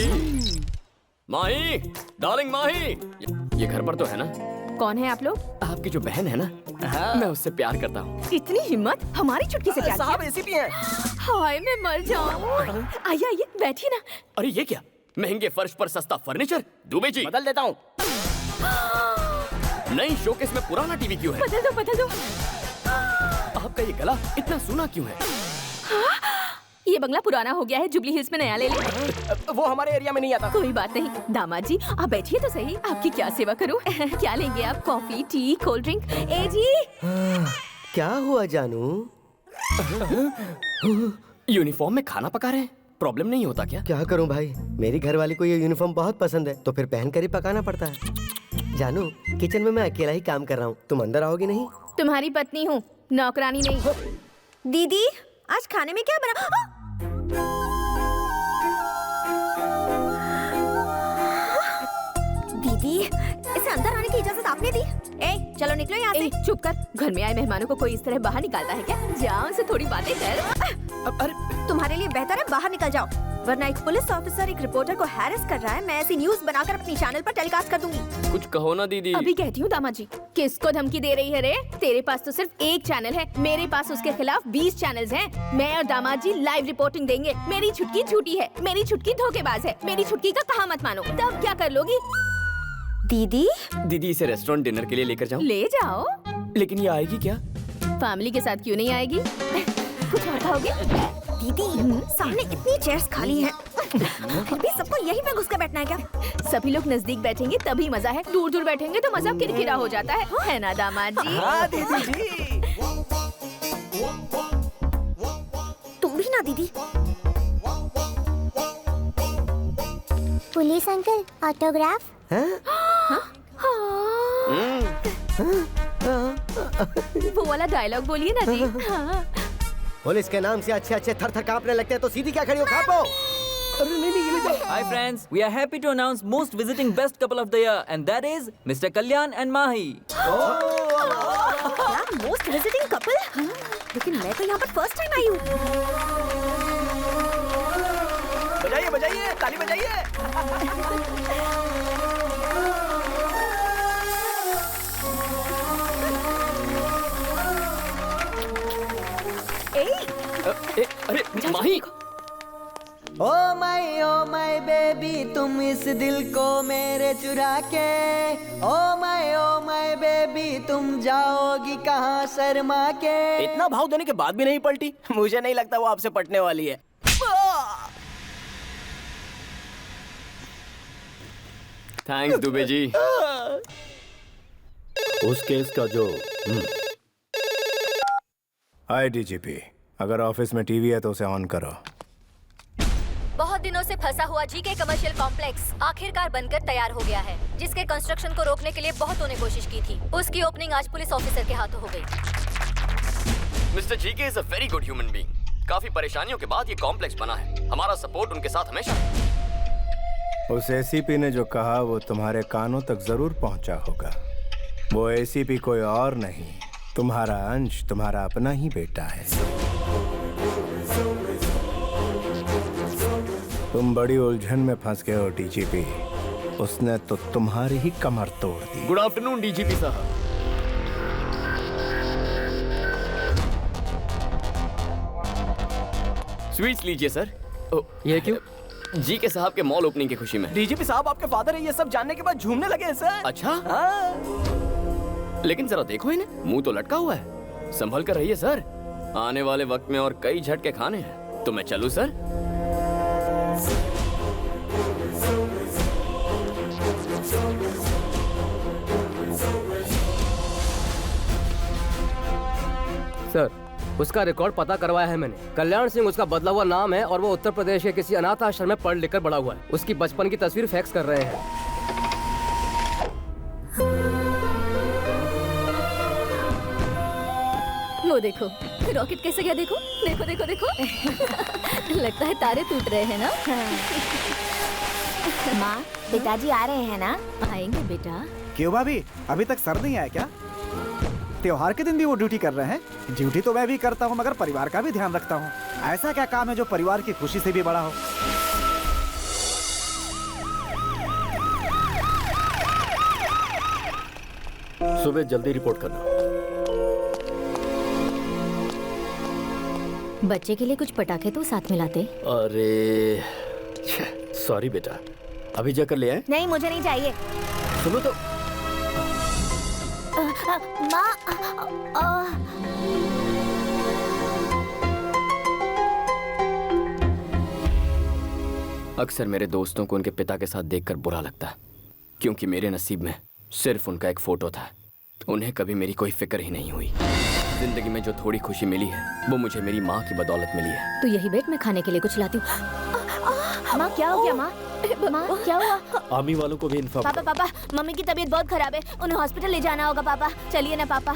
माही, डार्लिंग माही, ये घर पर तो है ना? कौन है आप लोग? आपकी जो बहन है ना, मैं उससे प्यार करता हूँ। इतनी हिम्मत, हमारी चुटकी से प्यार किया? साहब एसीपी हैं। हाय मैं मर जाऊँ। आइए आइए बैठिए ना। अरे ये क्या, महंगे फर्श पर सस्ता फर्नीचर? दुबे जी बदल देता हूँ। नई शोकेस में पुराना टीवी क्यों है? बदल दो बदल दो। आपका ये गला इतना सूना क्यों है? ये बंगला पुराना हो गया है, जुबली हिल्स में नया ले ले। वो हमारे एरिया में नहीं आता। कोई बात नहीं दामाद जी, आप बैठिए तो सही। आपकी क्या सेवा करूं? क्या लेंगे आप? Coffee, tea, cold drink? ए जी क्या हुआ जानू? यूनिफॉर्म में खाना पका रहे हैं, प्रॉब्लम नहीं होता क्या? क्या करूं भाई, मेरी घरवाली को ये यूनिफॉर्म बहुत पसंद है, तो फिर पहनकर ही पकाना पड़ता है। जानू, किचन में मैं अकेला ही काम कर रहा हूँ, तुम अंदर आओगी नहीं? तुम्हारी पत्नी हूँ, नौकरानी नहीं। दीदी आज खाने में क्या बना? दीदी इसे अंदर आने की इजाजत आपने दी? ए चलो निकलो यहाँ से। चुप कर, घर में आए मेहमानों को कोई इस तरह बाहर निकालता है क्या? जाओ से थोड़ी बातें कर। अरे तुम्हारे लिए बेहतर है बाहर निकल जाओ, वरना एक पुलिस ऑफिसर एक रिपोर्टर को हैरेस कर रहा है। मैं ऐसी न्यूज बनाकर अपनी चैनल पर टेलीकास्ट कर दूंगी। कुछ कहो ना दीदी। अभी कहती हूँ दामाद जी। किसको धमकी दे रही है रे? तेरे पास तो सिर्फ एक चैनल है, मेरे पास उसके खिलाफ 20 चैनल्स हैं। मैं और दामाद जी लाइव रिपोर्टिंग देंगे। मेरी छुटकी झूठी है, मेरी छुटकी धोखेबाज है, मेरी छुटकी का कहा मत मानो। तब क्या कर लोगी? दीदी इसे रेस्टोरेंट डिनर के लिए लेकर जाऊं? ले जाओ। लेकिन ये आएगी क्या? फैमिली के साथ क्यों नहीं आएगी? कुछ और खाओगे? दीदी सामने इतनी चेयर्स खाली हैं, फिर भी सबको यहीं पे घुस कर बैठना है क्या? सभी लोग नजदीक बैठेंगे तभी मजा है, दूर दूर बैठेंगे तो मजा किरकिरा हो जाता है ना दामाद जी? हाँ दीदी जी। तुम भी ना दीदी। Police uncle autograph? वो वाला डायलॉग बोलिए ना जी। हाँ। पुलिस के नाम से अच्छे अच्छे थर थर कांपने लगते हैं, तो सीधी क्या खड़ी हो? खापो। Hi friends, we are happy to announce most visiting best couple of the year, and that is Mr. Kalyan and Mahi. क्या मोस्ट विजिटिंग कपल? लेकिन मैं तो यहाँ पर फर्स्ट टाइम आई हूँ। बजाइए बजाइए, ताली बजाइए। अरे माही। ओ माय बेबी, तुम इस दिल को मेरे चुरा के। ओ माय बेबी, तुम जाओगी कहाँ शर्मा के। इतना भाव देने के बाद भी नहीं पलटी? मुझे नहीं लगता वो आपसे पटने वाली है। थैंक्स दुबे जी। उस केस का जो हाय डीजीपी, अगर ऑफिस में टीवी है तो उसे ऑन करो। बहुत दिनों से फंसा हुआ जीके कमर्शियल कॉम्प्लेक्स आखिरकार बनकर तैयार हो गया है, जिसके कंस्ट्रक्शन को रोकने के लिए बहुतों ने कोशिश की थी। उसकी ओपनिंग आज पुलिस ऑफिसर के हाथों हो गई। Mister GK is a very good human being. काफी परेशानियों के बाद ये कॉम्प्लेक्स बना है। हमारा सपोर्ट उनके साथ हमेशा है। उस एसीपी ने जो कहा वो तुम्हारे कानों तक जरूर पहुंचा होगा। वो एसीपी कोई और नहीं, तुम्हारा अंश, तुम्हारा अपना ही बेटा है। तुम बड़ी उलझन में फंस गए हो डीजीपी। उसने तो तुम्हारी ही कमर तोड़ दी। गुड आफ्टरनून डीजीपी साहब। स्वीट्स लीजिए सर। ये क्यों? जीके साहब के मॉल ओपनिंग की खुशी में। डीजीपी साहब आपके फादर है, ये सब जानने के बाद झूमने लगे हैं सर। अच्छा लेकिन जरा देखो इन्हें, मुंह तो लटका हुआ है। संभल कर रहिए सर, आने वाले वक्त में और कई झटके खाने हैं। तो मैं चलूं सर? सर, उसका रिकॉर्ड पता करवाया है मैंने। कल्याण सिंह उसका बदला हुआ नाम है और वो उत्तर प्रदेश के किसी अनाथ आश्रम में पढ़ लिख कर बड़ा हुआ है। उसकी बचपन की तस्वीर फैक्स कर रहे हैं। वो देखो रॉकेट कैसे गया, देखो देखो देखो देखो। लगता है तारे टूट रहे हैं ना। माँ, पिताजी आ रहे हैं ना? आएंगे बेटा। क्यों भाभी, अभी तक सर नहीं आया क्या? त्योहार के दिन भी वो ड्यूटी कर रहे हैं? ड्यूटी तो मैं भी करता हूँ, मगर परिवार का भी ध्यान रखता हूँ। ऐसा क्या काम है जो परिवार की खुशी से भी बड़ा हो? सुबह जल्दी रिपोर्ट करना। बच्चे के लिए कुछ पटाखे तो साथ में लाते। अरे सॉरी बेटा, अभी जाकर ले आए। नहीं, मुझे नहीं चाहिए। सुनो तो। माँ, अक्सर मेरे दोस्तों को उनके पिता के साथ देखकर बुरा लगता है, क्योंकि मेरे नसीब में सिर्फ उनका एक फोटो था। उन्हें कभी मेरी कोई फिक्र ही नहीं हुई। जिंदगी में जो थोड़ी खुशी मिली है वो मुझे मेरी माँ की बदौलत मिली है। तो यही बैठ, मैं खाने के लिए कुछ लाती हूँ। माँ क्या हो गया? माँ माँ क्या हुआ? आर्मी वालों को भी इन्फॉर्म। पापा पापा, मम्मी की तबीयत बहुत खराब है, उन्हें हॉस्पिटल ले जाना होगा। पापा चलिए ना पापा।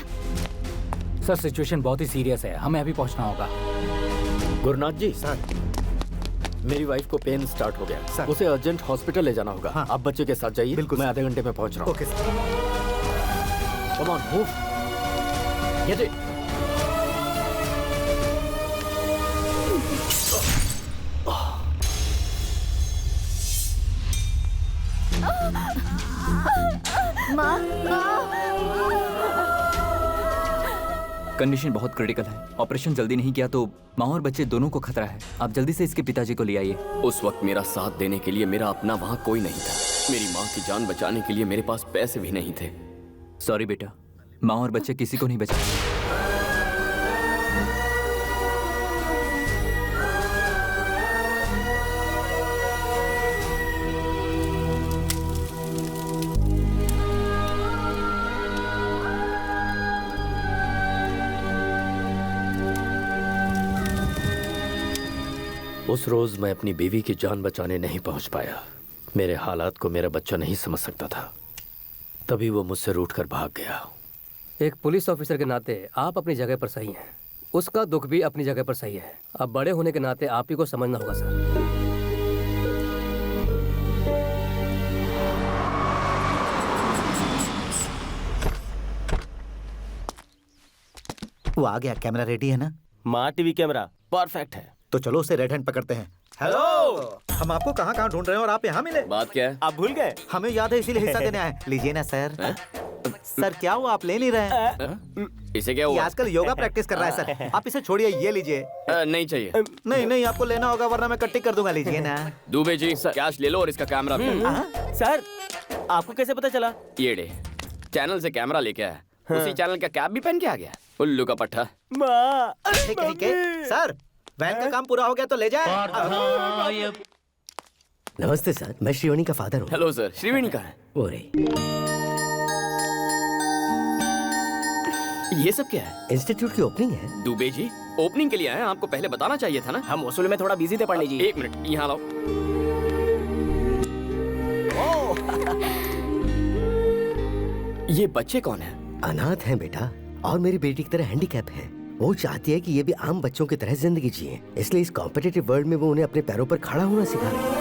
सर सिचुएशन बहुत ही सीरियस है, हमें अभी पहुंचना होगा। गुरुनाथ जी सर, मेरी वाइफ को पेन स्टार्ट हो गया सर, उसे अर्जेंट हॉस्पिटल ले जाना होगा। हाँ। आप बच्चे के साथ जाइए। बिल्कुल, मैं आधे घंटे में पहुंच रहा हूँ। Okay sir. Come on move, get it. माँ, कंडीशन बहुत क्रिटिकल है। ऑपरेशन जल्दी नहीं किया तो माँ और बच्चे दोनों को खतरा है। आप जल्दी से इसके पिताजी को ले आइए। उस वक्त मेरा साथ देने के लिए मेरा अपना वहाँ कोई नहीं था। मेरी माँ की जान बचाने के लिए मेरे पास पैसे भी नहीं थे। सॉरी बेटा, माँ और बच्चे किसी को नहीं बचा। उस रोज मैं अपनी बीवी की जान बचाने नहीं पहुंच पाया। मेरे हालात को मेरा बच्चा नहीं समझ सकता था, तभी वो मुझसे रूठकर भाग गया। एक पुलिस ऑफिसर के नाते आप अपनी जगह पर सही हैं। उसका दुख भी अपनी जगह पर सही है। अब बड़े होने के नाते आप ही को समझना होगा सर। वो आ गया। कैमरा रेडी है ना? माँ टीवी कैमरा परफेक्ट है। तो चलो उसे रेड हैंड पकड़ते हैं। हेलो, हम आपको कहाँ कहाँ ढूंढ रहे हैं और आप यहाँ मिले। बात क्या है? आप भूल गए? हमें याद है, इसीलिए हिस्सा देने आए। लीजिए ना सर। सर क्या हुआ, आप ले नहीं रहे हैं? इसे क्या ये हुआ? आजकल योगा प्रैक्टिस कर रहा है सर। आप इसे छोड़िए, ये लीजिए। नहीं चाहिए। नहीं नहीं, आपको लेना होगा वरना मैं कट्टी कर दूंगा। लीजिए ना। दुबे जी कैश ले लो और इसका कैमरा भी। सर आपको कैसे पता चला? ये डे चैनल से कैमरा लेके आया। उसी चैनल का कैप भी पहन के आ गया। उल्लू का पट्टा। माँ, ठीक है सर, वैन का काम पूरा हो गया तो ले जाए। नमस्ते सर, मैं श्रीवाणी का फादर हूँ। हेलो सर, श्रीवाणी कहाँ है? वो रे, ये सब क्या है? इंस्टीट्यूट की ओपनिंग है। दुबे जी ओपनिंग के लिए आए हैं, आपको पहले बताना चाहिए था ना। हम वसूल में थोड़ा बिजी थे पंडित जी। एक मिनट यहाँ लाओ। ये बच्चे कौन है? अनाथ हैं बेटा, और मेरी बेटी की तरह हैंडीकैप है। वो चाहती है कि ये भी आम बच्चों की तरह जिंदगी जिए, इसलिए इस कॉम्पिटिटिव वर्ल्ड में वो उन्हें अपने पैरों पर खड़ा होना सिखा रही है।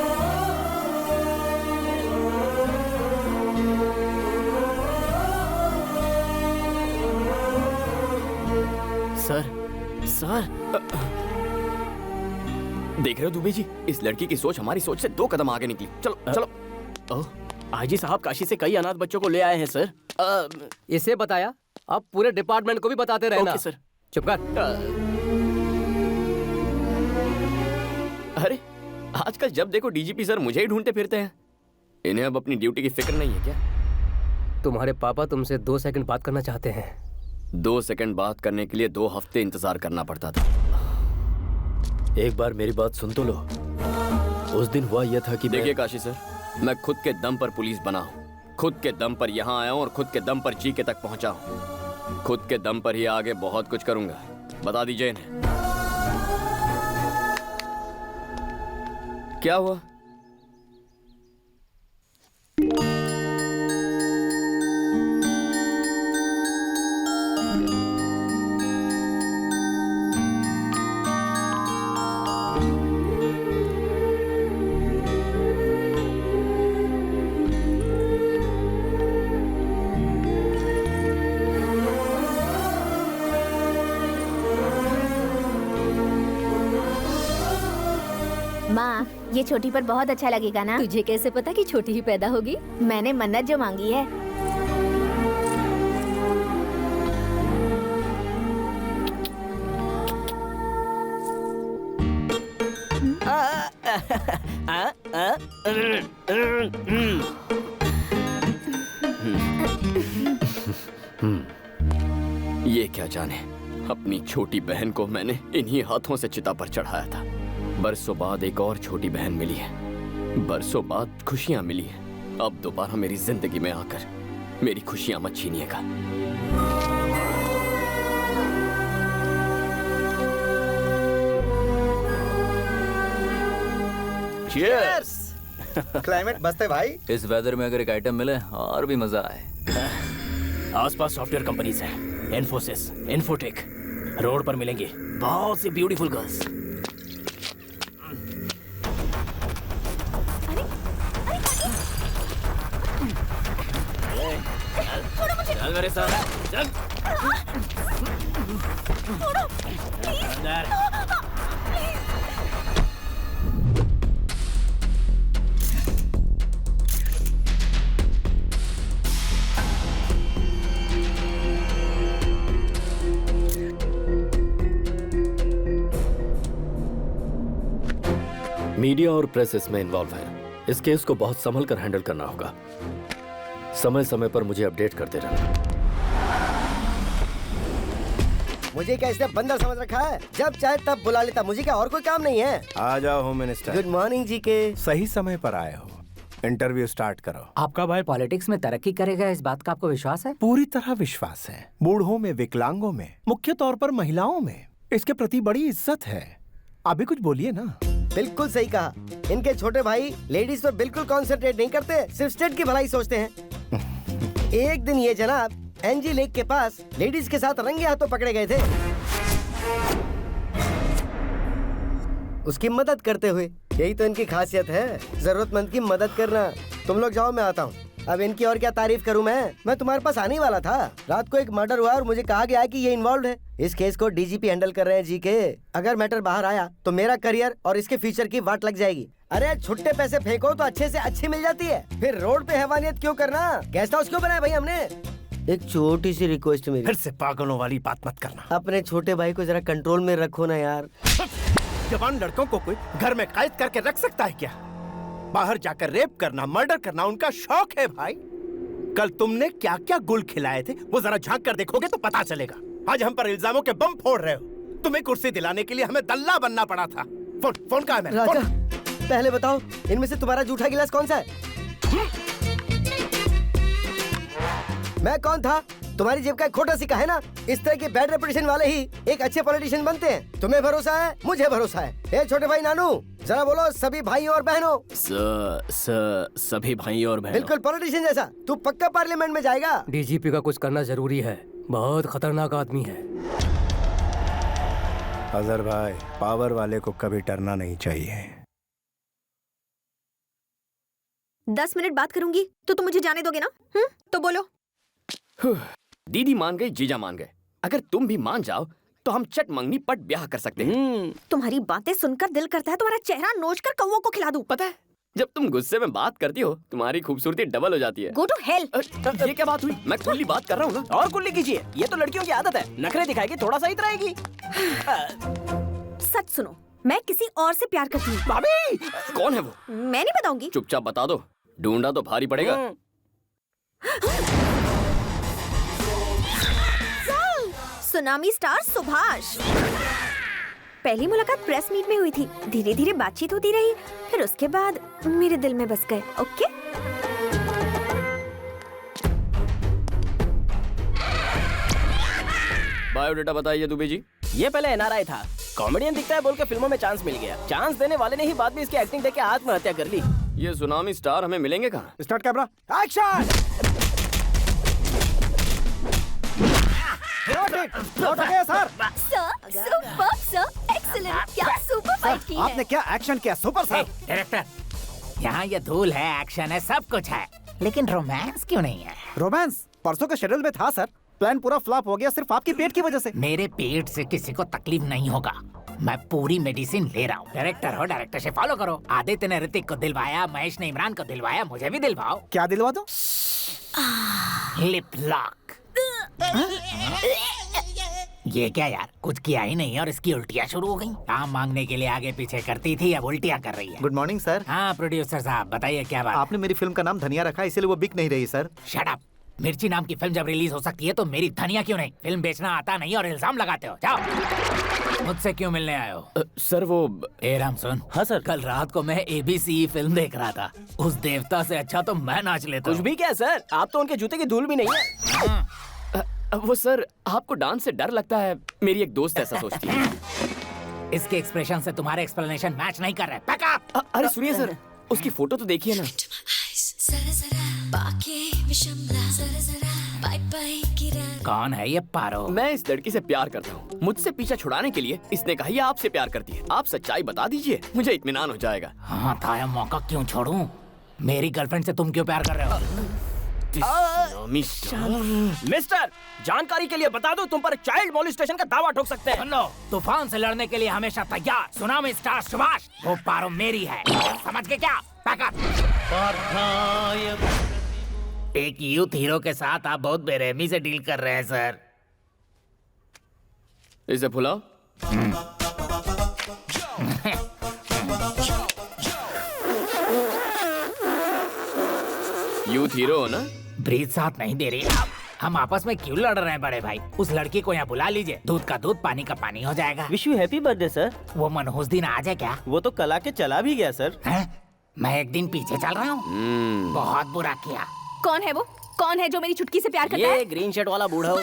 सर देख रहे हो दुबे जी, इस लड़की की सोच हमारी सोच से 2 कदम आगे निकली। चलो चलो। आईजी साहब काशी से कई अनाथ बच्चों को ले आए हैं सर। इसे बताया, अब पूरे डिपार्टमेंट को भी बताते रहना। Okay sir. चुप कर। अरे आजकल जब देखो डीजीपी सर मुझे ही ढूंढते फिरते हैं। इन्हें अब अपनी ड्यूटी की फिक्र नहीं है क्या? तुम्हारे पापा तुमसे 2 सेकंड बात करना चाहते हैं। 2 सेकंड बात करने के लिए 2 हफ्ते इंतजार करना पड़ता था। एक बार मेरी बात सुन तो लो। उस दिन हुआ यह था कि देखिए काशी सर, मैं खुद के दम पर पुलिस बना हूँ, खुद के दम पर यहाँ आया हूँ और खुद के दम पर जीके तक पहुँचा हूँ। खुद के दम पर ही आगे बहुत कुछ करूंगा। बता दीजिए इन्हें। क्या हुआ? माँ, ये छोटी पर बहुत अच्छा लगेगा ना? तुझे कैसे पता कि छोटी ही पैदा होगी? मैंने मन्नत जो मांगी है। ये क्या जाने, अपनी छोटी बहन को मैंने इन्हीं हाथों से चिता पर चढ़ाया था। बरसों बाद एक और छोटी बहन मिली है, बरसों बाद खुशियां मिली हैं। अब दोबारा मेरी जिंदगी में आकर मेरी खुशियां मत छीनिएगा। Cheers! क्लाइमेट मस्त है भाई। इस वेदर में अगर एक आइटम मिले और भी मजा आए। आसपास सॉफ्टवेयर कंपनीज हैं, इन्फोसिस, इन्फोटेक, रोड पर मिलेंगी बहुत सी ब्यूटीफुल गर्ल्स। चल मेरे साथ, चल। अंदर। मीडिया और प्रेस इसमें इन्वॉल्व है। इस केस को बहुत संभल कर हैंडल करना होगा। समय समय पर मुझे अपडेट करते रहना। मुझे क्या इसने बंदर समझ रखा है? जब चाहे तब बुला लेता। मुझे क्या और कोई काम नहीं है? आ जाओ होम मिनिस्टर। गुड मॉर्निंग जी के। सही समय पर आए हो। इंटरव्यू स्टार्ट करो। आपका भाई पॉलिटिक्स में तरक्की करेगा, इस बात का आपको विश्वास है? पूरी तरह विश्वास है। बूढ़ों में, विकलांगों में, मुख्य तौर पर महिलाओं में इसके प्रति बड़ी इज्जत है। अभी कुछ बोलिए ना। बिल्कुल सही कहा। इनके छोटे भाई लेडीज पर बिल्कुल कॉन्सेंट्रेट नहीं करते, सिर्फ स्टेट की भलाई सोचते हैं। एक दिन ये जनाब एनजी लेक के पास लेडीज के साथ रंगे हाथों पकड़े गए थे, उसकी मदद करते हुए। यही तो इनकी खासियत है, जरूरतमंद की मदद करना। तुम लोग जाओ, मैं आता हूँ। अब इनकी और क्या तारीफ करूं मैं तुम्हारे पास आने वाला था। रात को एक मर्डर हुआ और मुझे कहा गया कि ये इन्वॉल्व है। इस केस को डीजीपी हैंडल कर रहे हैं जी के। अगर मैटर बाहर आया तो मेरा करियर और इसके फ्यूचर की वाट लग जाएगी। अरे छुट्टे पैसे फेंको तो अच्छे से अच्छी मिल जाती है, फिर रोड पे हैवानियत क्यों करना? गेस्ट हाउस क्यों बनाया भाई हमने? एक छोटी सी रिक्वेस्ट मेरी, फिर से पागलों वाली बात मत करना। अपने छोटे भाई को जरा कंट्रोल में रखो ना यार। जवान लड़कों को कोई घर में कैद करके रख सकता है क्या? बाहर जाकर रेप करना, मर्डर करना उनका शौक है भाई। कल तुमने क्या क्या गुल खिलाए थे वो जरा झांक कर देखोगे तो पता चलेगा। आज हम पर इल्जामों के बम फोड़ रहे हो। तुम्हें कुर्सी दिलाने के लिए हमें दल्ला बनना पड़ा था। फोन कहाँ है मेरा? राजा, पहले बताओ इनमें से तुम्हारा जूठा गिलास कौन सा है? मैं कौन था? तुम्हारी जेब का एक खोटा सिक्का है ना। इस तरह के बैड रेपुटेशन वाले ही एक अच्छे पॉलिटिशियन बनते हैं। तुम्हें भरोसा है, मुझे भरोसा है। ए छोटे भाई नानू, जरा बोलो सभी भाइयों और बहनों। सभी भाइयों और बहनों। बिल्कुल पॉलिटिशियन जैसा। तू पक्का पार्लियामेंट में जाएगा। डीजीपी का कुछ करना जरूरी है, बहुत खतरनाक आदमी है। अजहर भाई, पावर वाले को कभी डरना नहीं चाहिए। 10 मिनट बात करूंगी तो तुम मुझे जाने दोगे ना? तो बोलो। दीदी मान गई, जीजा मान गए। अगर तुम भी मान जाओ तो हम चट मंगनी पट ब्याह कर सकते हैं। तुम्हारी बातें सुनकर दिल करता है तुम्हारा चेहरा नोच कर कौवों को खिला दूं। पता है, जब तुम गुस्से में बात करती हो तुम्हारी खूबसूरती डबल हो जाती है। Go to hell. ये क्या बात हुई? मैं खुली बात कर रहा हूँ ना। और कुल्ली कीजिए, ये तो लड़कियों की आदत है। नखरे दिखाएगी, थोड़ा सा इतराएगी। सच सुनो, मैं किसी और से प्यार करती हूँ। भाभी, कौन है वो? मैं नहीं बताऊंगी। चुपचाप बता दो, ढूंढा तो भारी पड़ेगा। Tsunami star Subhash. पहली मुलाकात प्रेस मीट में हुई थी, धीरे धीरे बातचीत होती रही, फिर उसके बाद मेरे दिल में बस गए। ओके? बायोडेटा बताइए दुबे जी। ये पहले एनआरआई था, कॉमेडियन दिखता है बोल के फिल्मों में चांस मिल गया। चांस देने वाले ने ही बाद में इसकी एक्टिंग देख के आत्महत्या कर ली। ये सुनामी स्टार हमें मिलेंगे कहाँ? Start camera, action. Sir, super sir, excellent, क्या सुपर फाइट की है। आपने क्या एक्शन किया, सुपर सर। डायरेक्टर, यहाँ ये धूल है, एक्शन है, सब कुछ है, लेकिन रोमांस क्यों नहीं है? रोमांस परसों के शेड्यूल में था सर। प्लान पूरा फ्लॉप हो गया सिर्फ आपके पेट की वजह से। मेरे पेट से किसी को तकलीफ नहीं होगा, मैं पूरी मेडिसिन ले रहा हूँ। डायरेक्टर हो, डायरेक्टर से फॉलो करो। आदित्य ने ऋतिक को दिलवाया, महेश ने इमरान को दिलवाया, मुझे भी दिलवाओ। क्या दिलवा दो? Lip lock. ये क्या यार, कुछ किया ही नहीं और इसकी उल्टियाँ शुरू हो गई। काम मांगने के लिए आगे पीछे करती थी, अब उल्टियाँ कर रही है। Good morning sir. हाँ प्रोड्यूसर साहब बताइए क्या बात। आपने मेरी फिल्म का नाम धनिया रखा, इसीलिए वो बिक नहीं रही सर। Shut up. मिर्ची नाम की फिल्म जब रिलीज हो सकती है तो मेरी धनिया क्यों नहीं? फिल्म बेचना आता नहीं और इल्जाम लगाते हो। जाओ। मुझसे क्यों मिलने आए हो? सर वो ए राम सुन। हाँ सर। कल रात को मैं ABC फिल्म देख रहा था। उस देवता से अच्छा तो मैं नाच लेता। कुछ भी क्या सर, आप तो उनके जूते की धूल भी नहीं है। वो सर, आपको डांस से डर लगता है, मेरी एक दोस्त ऐसा सोचती है। इसके एक्सप्रेशन से तुम्हारे एक्सप्लेनेशन मैच नहीं कर रहे। अरे सुनिए सर, उसकी फोटो तो देखिए ना। कौन है ये पारो? मैं इस लड़की से प्यार करता हूँ। मुझसे पीछा छुड़ाने के लिए इसने कहा ये आपसे प्यार करती है। आप सच्चाई बता दीजिए, मुझे इत्मीनान हो जाएगा। हाँ था, मौका क्यों छोड़ूं? मेरी गर्लफ्रेंड से तुम क्यों प्यार कर रहे हो? मिस्टर, जानकारी के लिए बता दो, तुम पर चाइल्ड मॉलेस्टेशन का दावा ठोक सकते हैं। सुन लो, तूफान से लड़ने के लिए हमेशा तैयार सुनामी स्टार सुभाष। वो पारो मेरी है, समझ के क्या? एक यूथ हीरो के साथ आप बहुत बेरहमी से डील कर रहे हैं सर। इसे भुलाओ। यूथ हीरो हो ना? ब्रीथ साथ नहीं दे रही। हम आपस में क्यों लड़ रहे हैं बड़े भाई? उस लड़की को यहाँ बुला लीजिए, दूध का दूध पानी का पानी हो जाएगा। Wish you happy birthday sir. वो मनहूस दिन आ जाए क्या? वो तो कल आके चला भी गया सर। मैं एक दिन पीछे चल रहा हूँ। बहुत बुरा किया। कौन है वो? कौन है जो मेरी चुटकी से प्यार करता है? ये ग्रीन शर्ट वाला बूढ़ा हो।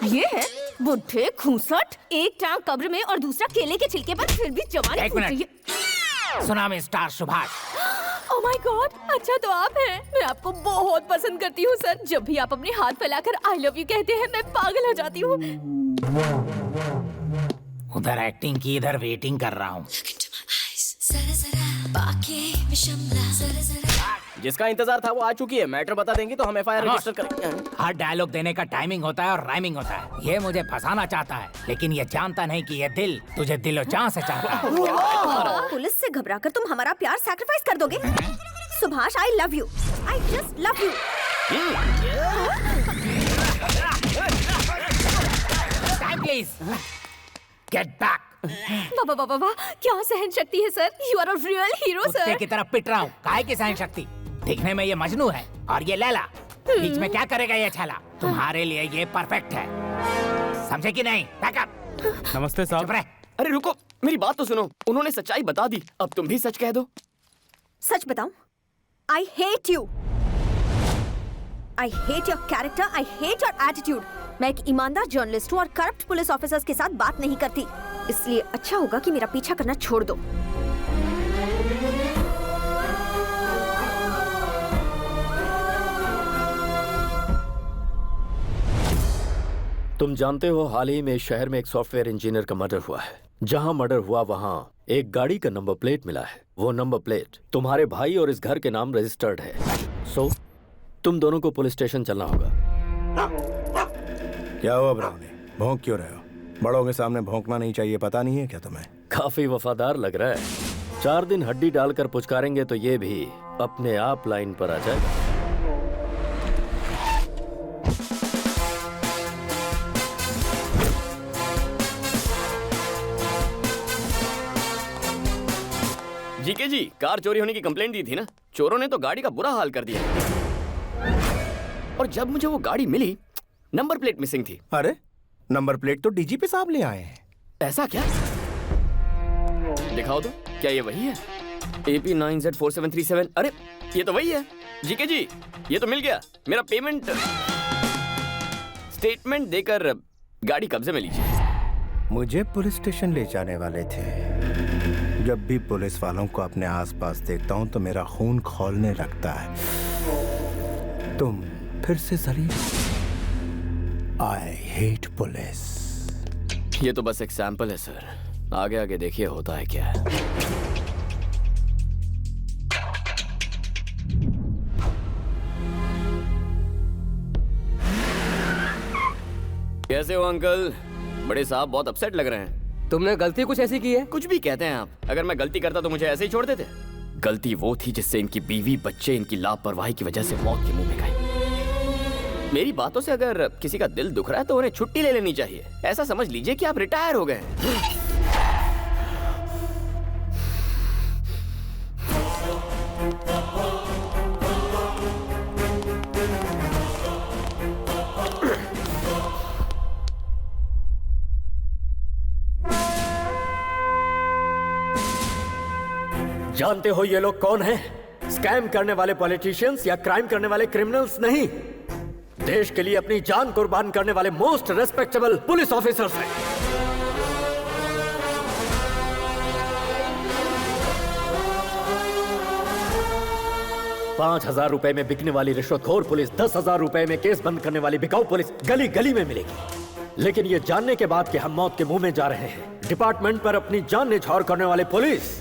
ये है बुढ़े खूंसट, एक टांग कब्र में और दूसरा केले के छिलके पर, फिर भी जवानी एक फूट रही minute. Tsunami star Subhash. Oh my God, अच्छा तो आप हैं। मैं आपको बहुत पसंद करती हूँ सर। जब भी आप अपने हाथ फैलाकर आई लव यू कहते हैं मैं पागल हो जाती हूँ। उधर एक्टिंग की, इधर वेटिंग कर रहा हूँ। जिसका इंतजार था वो आ चुकी है। मैटर बता देंगी तो हम FIR रजिस्टर करेंगे। हर डायलॉग देने का टाइमिंग होता है और राइमिंग होता है। ये मुझे फंसाना चाहता है, लेकिन ये जानता नहीं कि ये दिल तुझे दिलो जान से चाहता है। पुलिस से घबराकर तुम हमारा प्यार सैक्रिफाइस कर दोगे? Subhash, I love you, I just love you. Please get back. वाह वाह वाह वाह, क्या सहन शक्ति है sir. You are a real hero कुत्ते सर। की तरह पिट रहा हूँ। काहे की सहन शक्ति? दिखने में ये मजनू है और ये लैला। बीच में क्या करेगा ये छाला? तुम्हारे लिए ये परफेक्ट है, समझे कि नहीं? बैकअप। नमस्ते साहब। अरे रुको, मेरी बात तो सुनो। उन्होंने सच्चाई बता दी, अब तुम भी सच कह दो। सच बताऊं? I hate you. I hate your character, I hate your attitude. मैं एक ईमानदार जर्नलिस्ट हूँ और करप्ट पुलिस ऑफिसर्स के साथ बात नहीं करती, इसलिए अच्छा होगा कि मेरा पीछा करना छोड़ दो। तुम जानते हो हाल ही में इस शहर में एक सॉफ्टवेयर इंजीनियर का मर्डर हुआ है। जहां मर्डर हुआ वहां एक गाड़ी का नंबर प्लेट मिला है। वो नंबर प्लेट तुम्हारे भाई और इस घर के नाम रजिस्टर्ड है। सो तुम दोनों को पुलिस स्टेशन चलना होगा। क्या हुआ ब्राउनी, भौंक क्यों रहे हो? बड़ों के सामने भौंकना नहीं चाहिए, पता नहीं है क्या तुम्हें? काफी वफादार लग रहा है। 4 दिन हड्डी डालकर पुचकारेंगे तो ये भी अपने आप लाइन पर आ जाएगा। जीके जी, कार चोरी होने की कंप्लेंट दी थी ना? चोरों ने तो गाड़ी का बुरा हाल कर दिया और जब मुझे वो गाड़ी मिली नंबर प्लेट मिसिंग थी। अरे नंबर प्लेट तो डीजीपी साहब ले आए हैं। ऐसा क्या? दिखाओ तो, क्या ये वही है? AP9Z4737। अरे ये तो वही है। जीके जी, ये तो मिल गया। मेरा पेमेंट स्टेटमेंट देकर गाड़ी कब्जे में लीजिए। मुझे पुलिस स्टेशन ले जाने वाले थे। जब भी पुलिस वालों को अपने आसपास देखता हूं तो मेरा खून खौलने लगता है। तुम फिर से जलील। I hate police. ये तो बस एक सैंपल है सर, आगे आगे देखिए होता है क्या। कैसे हो अंकल? बड़े साहब बहुत अपसेट लग रहे हैं। तुमने गलती कुछ ऐसी की है? कुछ भी कहते हैं आप। अगर मैं गलती करता तो मुझे ऐसे ही छोड़ देते? गलती वो थी जिससे इनकी बीवी बच्चे इनकी लापरवाही की वजह से मौत के मुंह में गए। मेरी बातों से अगर किसी का दिल दुख रहा है तो उन्हें छुट्टी ले लेनी चाहिए। ऐसा समझ लीजिए कि आप रिटायर हो गए हैं। जानते हो ये लोग कौन हैं? स्कैम करने वाले पॉलिटिशियंस या क्राइम करने वाले क्रिमिनल्स नहीं, देश के लिए अपनी जान कुर्बान करने वाले मोस्ट रेस्पेक्टेबल पुलिस ऑफिसर्स हैं। ₹5,000 में बिकने वाली रिश्वतखोर पुलिस 10,000 रुपए में केस बंद करने वाली बिकाऊ पुलिस गली गली में मिलेगी। लेकिन ये जानने के बाद कि हम मौत के मुंह में जा रहे हैं, डिपार्टमेंट पर अपनी जान न्यौछावर करने वाले पुलिस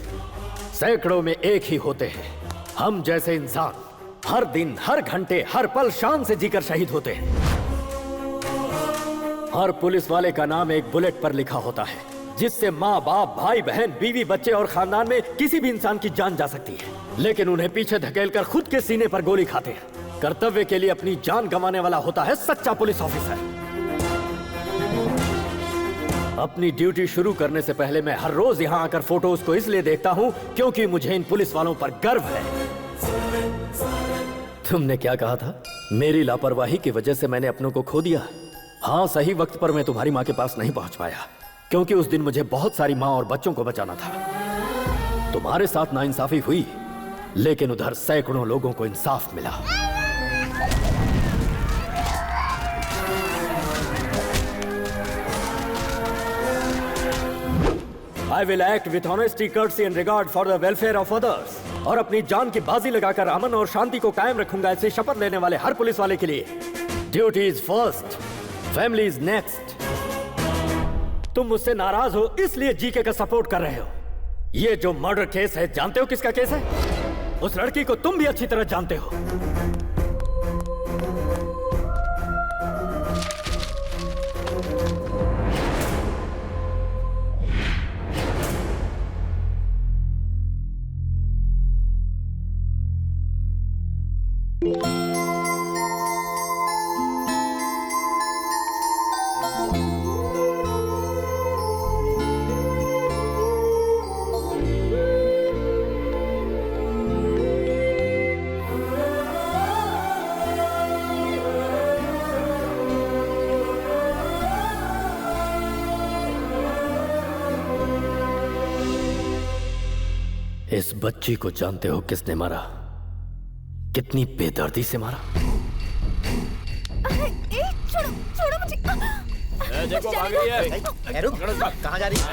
सैकड़ों में एक ही होते हैं। हम जैसे इंसान हर दिन, हर घंटे, हर पल शान से जीकर शहीद होते हैं। हर पुलिस वाले का नाम एक बुलेट पर लिखा होता है, जिससे माँ बाप, भाई बहन, बीवी बच्चे और खानदान में किसी भी इंसान की जान जा सकती है। लेकिन उन्हें पीछे धकेलकर खुद के सीने पर गोली खाते हैं। कर्तव्य के लिए अपनी जान गंवाने वाला होता है सच्चा पुलिस ऑफिसर। अपनी ड्यूटी शुरू करने से पहले मैं हर रोज यहाँ आकर फोटोज को इसलिए देखता हूँ क्योंकि मुझे इन पुलिस वालों पर गर्व है। तुमने क्या कहा था? मेरी लापरवाही की वजह से मैंने अपनों को खो दिया। हाँ, सही वक्त पर मैं तुम्हारी माँ के पास नहीं पहुंच पाया क्योंकि उस दिन मुझे बहुत सारी माँ और बच्चों को बचाना था। तुम्हारे साथ नाइंसाफी हुई, लेकिन उधर सैकड़ों लोगों को इंसाफ मिला। I will act with honesty, courtesy and regard for the welfare of others. और अपनी जान की बाजी लगाकर अमन और शांति को कायम रखूंगा, ऐसे शपथ लेने वाले हर पुलिस वाले के लिए। Duty is first, family is next. तुम मुझसे नाराज हो इसलिए जीके का सपोर्ट कर रहे हो। ये जो मर्डर केस है, जानते हो किसका केस है? उस लड़की को तुम भी अच्छी तरह जानते हो। इस बच्ची को जानते हो किसने मारा? कितनी बेदर्दी से मारा? छोड़ो, छोड़ो मुझे। देखो भाग रही है। रुक, कहाँ जा रही है?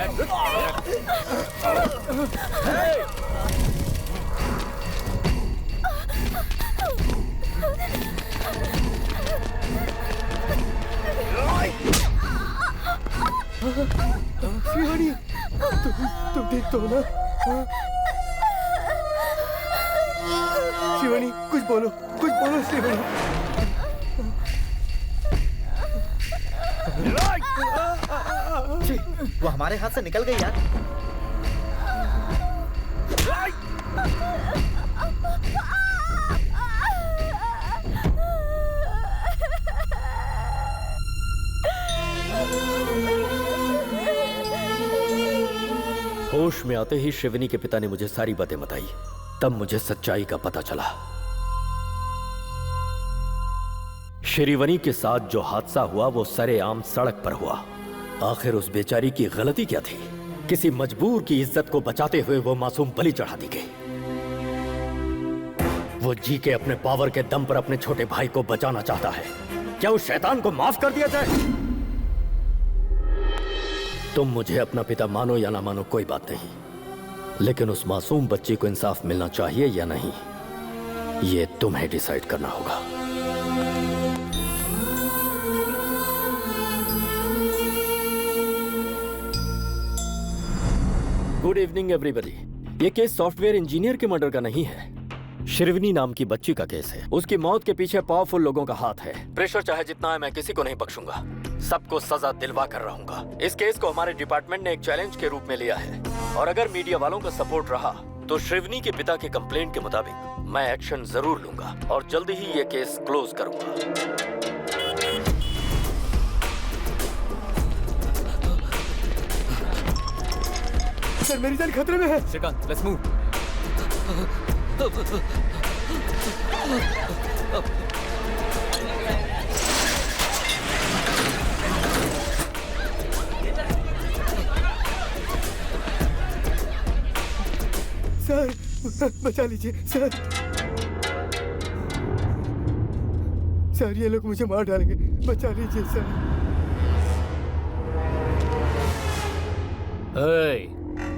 शिवानी, तुम ठीक तो हो ना? शिवानी, कुछ बोलो शिवानी। वो हमारे हाथ से निकल गई यार। होश में आते ही शिवनी के पिता ने मुझे सारी बातें बताई। तब मुझे सच्चाई का पता चला। श्रीवनी के साथ जो हादसा हुआ वो सरेआम सड़क पर हुआ। आखिर उस बेचारी की गलती क्या थी? किसी मजबूर की इज्जत को बचाते हुए वो मासूम बलि चढ़ा दी गई। वो जी के अपने पावर के दम पर अपने छोटे भाई को बचाना चाहता है। क्या उस शैतान को माफ कर दिया जाए? तुम मुझे अपना पिता मानो या ना मानो कोई बात नहीं, लेकिन उस मासूम बच्ची को इंसाफ मिलना चाहिए या नहीं, ये तुम्हें डिसाइड करना होगा। Good evening everybody. ये केस सॉफ्टवेयर इंजीनियर के मर्डर का नहीं है, शिरवनी नाम की बच्ची का केस है। उसकी मौत के पीछे पावरफुल लोगों का हाथ है। प्रेशर चाहे जितना है, मैं किसी को नहीं बख्शूंगा। सबको सजा दिलवा कर रहूंगा। इस केस को हमारे डिपार्टमेंट ने एक चैलेंज के रूप में लिया है, और अगर मीडिया वालों का सपोर्ट रहा तो शिवनी के पिता के कंप्लेंट के मुताबिक मैं एक्शन जरूर लूंगा और जल्दी ही ये केस क्लोज करूंगा। सर मेरी जान खतरे में है। Shrikant, let's move. सर बचा लीजिए सर। सर ये लोग मुझे मार डालेंगे, बचा लीजिए सर।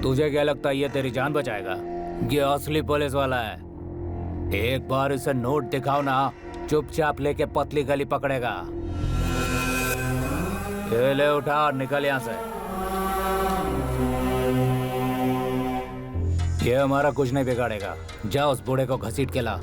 तुझे क्या लगता है ये तेरी जान बचाएगा? ये असली पुलिस वाला है। एक बार इसे नोट दिखाओ ना, चुपचाप लेके पतली गली पकड़ेगा। ये ले उठा और निकल यहाँ से। ये हमारा कुछ नहीं बिगाड़ेगा। जा उस बूढ़े को घसीट के ला।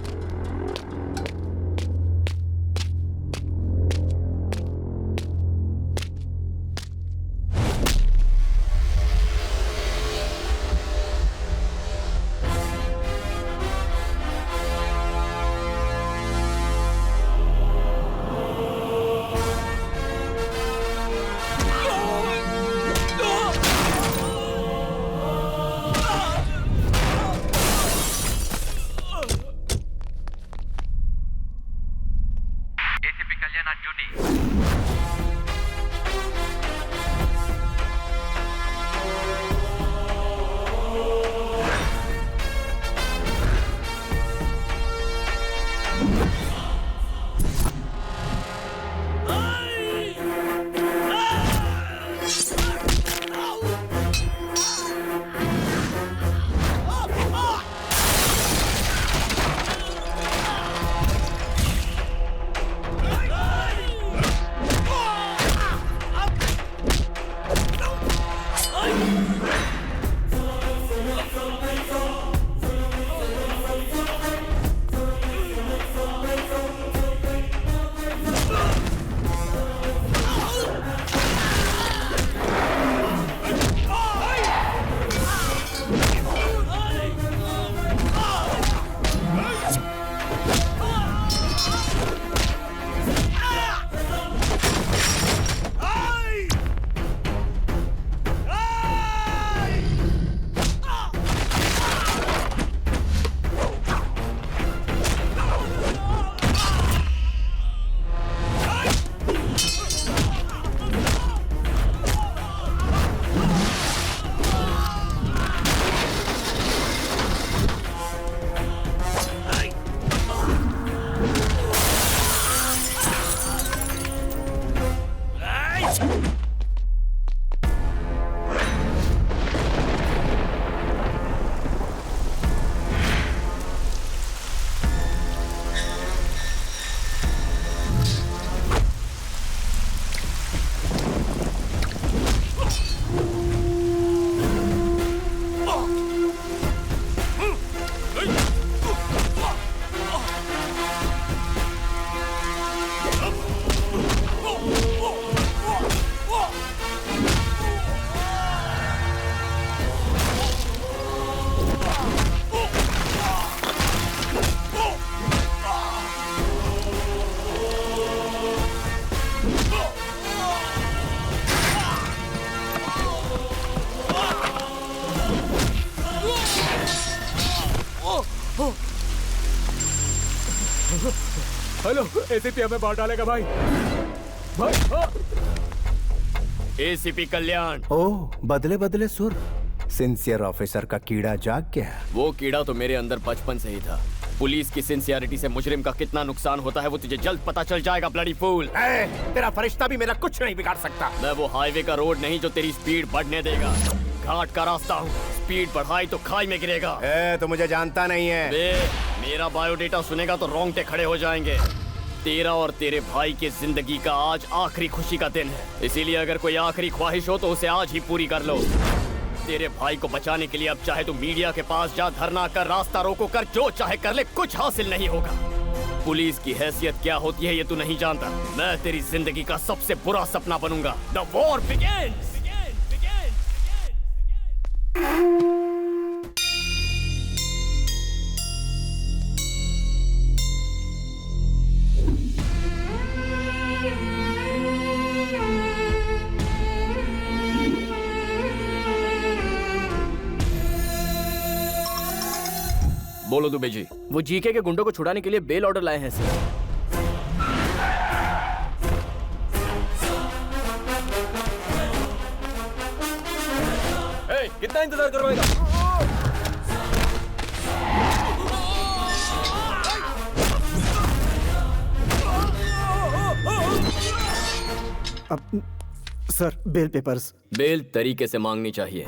हेलो, एसीपी हमें मार डालेगा भाई। भाई एसीपी कल्याण। ओह, बदले बदले सुर। सिंसियर ऑफिसर का कीड़ा जाग गया। वो कीड़ा तो मेरे अंदर बचपन से ही था। पुलिस की सिंसियरिटी से मुजरिम का कितना नुकसान होता है वो तुझे जल्द पता चल जाएगा, ब्लडी फूल। तेरा फरिश्ता भी मेरा कुछ नहीं बिगाड़ सकता। मैं वो हाईवे का रोड नहीं जो तेरी स्पीड बढ़ने देगा। घाट का रास्ता हूँ, स्पीड बढ़ाई तो खाई में गिरेगा। तो मुझे जानता नहीं है। मेरा बायोडेटा सुनेगा तो रोंगटे खड़े हो जाएंगे। तेरा और तेरे भाई की जिंदगी का आज आखिरी खुशी का दिन है, इसीलिए अगर कोई आखिरी ख्वाहिश हो तो उसे आज ही पूरी कर लो। तेरे भाई को बचाने के लिए अब चाहे तू मीडिया के पास जा, धरना कर, रास्ता रोको कर, जो चाहे कर ले, कुछ हासिल नहीं होगा। पुलिस की हैसियत क्या होती है ये तू नहीं जानता। मैं तेरी जिंदगी का सबसे बुरा सपना बनूंगा। The war begins. बोलो दुबे जी। वो जीके के गुंडों को छुड़ाने के लिए बेल ऑर्डर लाए हैं सर। कितना इंतजार करवाएगा? अब सर बेल पेपर्स। बेल तरीके से मांगनी चाहिए।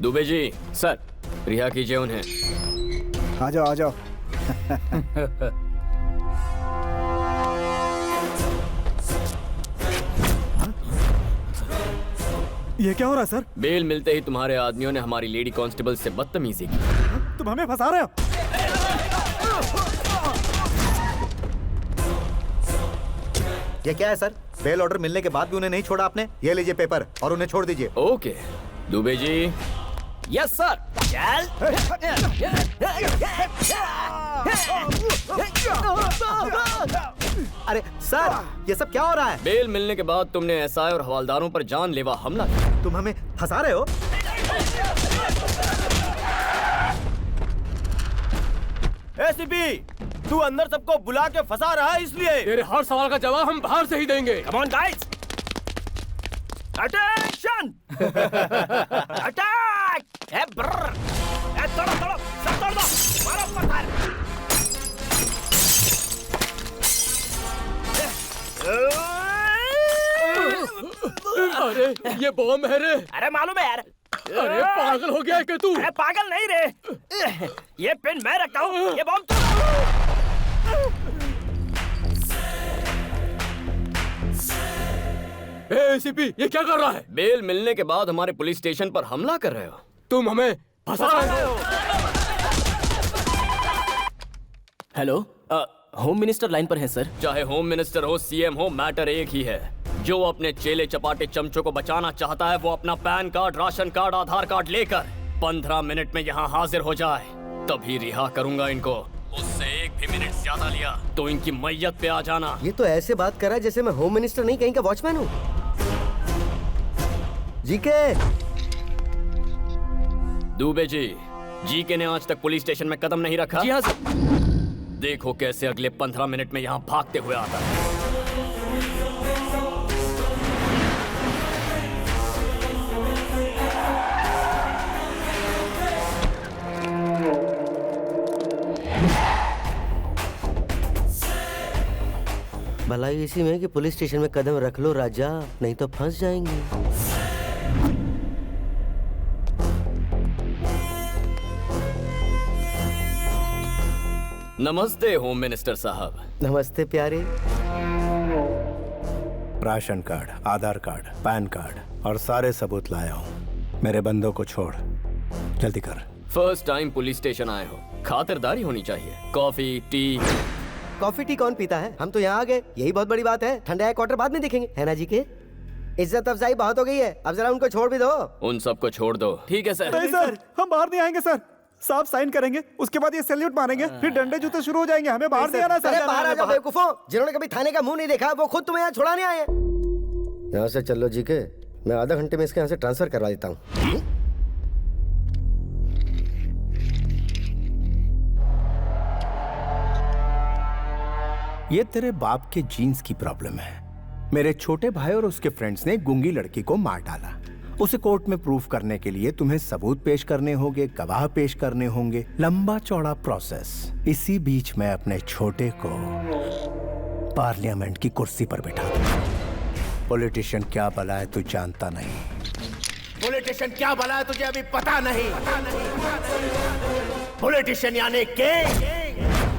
दुबे जी। सर। रिहा कीजिए उन्हें। आ जाओ आ जाओ। ये क्या हो रहा है सर? बेल मिलते ही तुम्हारे आदमियों ने हमारी लेडी कांस्टेबल से बदतमीजी की। तुम हमें फंसा रहे हो? ये क्या है सर? बेल ऑर्डर मिलने के बाद भी उन्हें नहीं छोड़ा आपने? ये लीजिए पेपर और उन्हें छोड़ दीजिए। Okay Dubey ji. Yes sir. अरे सर ये सब क्या हो रहा है? बेल मिलने के बाद तुमने एसआई और हवालदारों पर जानलेवा हमला किया। तुम हमें फंसा रहे हो? एसीपी, तू अंदर सबको बुला के फंसा रहा है इसलिए। तेरे हर सवाल का जवाब हम बाहर से ही देंगे। Come on guys, attention, attack! ए ब्रर, ए तोड़ो तोड़ो, सब तोड़ दो, मारो पत्थर। अरे ये बॉम्ब है रे। अरे मालूम है यार। अरे पागल हो गया है क्या तू? अरे पागल नहीं रे, ये पेन मैं रखता हूँ, ये बॉम्ब तू। एसीपी ये क्या कर रहा है? बेल मिलने के बाद हमारे पुलिस स्टेशन पर हमला कर रहे हो। तुम हमें फंसा रहे हो। हेलो, होम मिनिस्टर लाइन पर है सर। चाहे होम मिनिस्टर हो, सीएम हो, मैटर एक ही है। जो अपने चेले चपाटे चमचों को बचाना चाहता है वो अपना पैन कार्ड, राशन कार्ड, आधार कार्ड लेकर 15 मिनट में यहाँ हाजिर हो जाए, तभी रिहा करूंगा इनको। उससे एक भी मिनट ज्यादा लिया तो इनकी मैयत पे आ जाना। ये तो ऐसे बात कर रहा है जैसे मैं होम मिनिस्टर नहीं कहीं का वॉचमैन हूँ। जीके। दुबे जी, जीके ने आज तक पुलिस स्टेशन में कदम नहीं रखा। जी हाँ सर। देखो कैसे अगले 15 मिनट में यहाँ भागते हुए आता है। भलाई इसी में कि पुलिस स्टेशन में कदम रख लो राजा, नहीं तो फंस जाएंगे। नमस्ते होम मिनिस्टर साहब। नमस्ते प्यारे। राशन कार्ड, आधार कार्ड, पैन कार्ड और सारे सबूत लाया हूँ। मेरे बंदों को छोड़, जल्दी कर। फर्स्ट टाइम पुलिस स्टेशन आए हो, खातिरदारी होनी चाहिए। Coffee, T. कॉफी टी कौन पीता है? हम तो यहाँ आ गए, यही बहुत बड़ी बात है। ठंडा क्वार्टर बाद में देखेंगे, है ना जी के? इज्जत अफजाई बहुत हो गई है, अब जरा उनको छोड़ भी दो। उन सबको छोड़ दो। ठीक है सर। नहीं सर, हम बाहर नहीं आएंगे सर। साहब साइन करेंगे, उसके बाद ये सैल्यूट मारेंगे, फिर डंडे जूते शुरू हो जाएंगे। हमें बाहर नहीं आना सर। अरे बाहर आ जाओ बेवकूफों, जिन्होंने कभी थाने का मुंह नहीं देखा वो खुद तुम्हें यहाँ छुड़ाने आए हैं। यहाँ से चलो जी के, मैं आधा घंटे में इसके यहाँ से ट्रांसफर करवा देता हूँ। ये तेरे बाप के जीन्स की प्रॉब्लम है। मेरे छोटे भाई और उसके फ्रेंड्स ने गूंगी लड़की को मार डाला। उसे कोर्ट में प्रूफ करने के लिए तुम्हें सबूत पेश करने होंगे, गवाह पेश करने होंगे, लंबा चौड़ा प्रोसेस। इसी बीच मैं अपने छोटे को पार्लियामेंट की कुर्सी पर बिठा दूंगा। पॉलिटिशियन क्या भला है तू जानता नहीं। पॉलिटिशियन क्या भला है तुझे अभी पता नहीं। पॉलिटिशियन यानी किंग।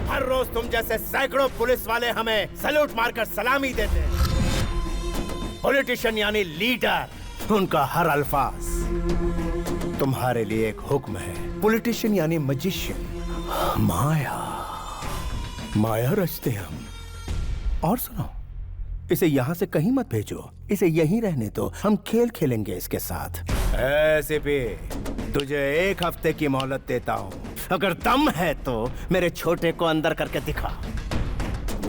हर रोज तुम जैसे सैकड़ों पुलिस वाले हमें सैल्यूट मारकर सलामी देते हैं। पॉलिटिशियन यानी लीडर। उनका हर अल्फाज तुम्हारे लिए एक हुक्म है। पॉलिटिशियन यानी मजिशियन, माया। माया रचते हम। और सुनो, इसे यहाँ से कहीं मत भेजो, इसे यहीं रहने दो। हम खेल खेलेंगे इसके साथ। ऐसे भी तुझे 1 हफ्ते की मोहलत देता हूँ। अगर दम है तो मेरे छोटे को अंदर करके दिखा।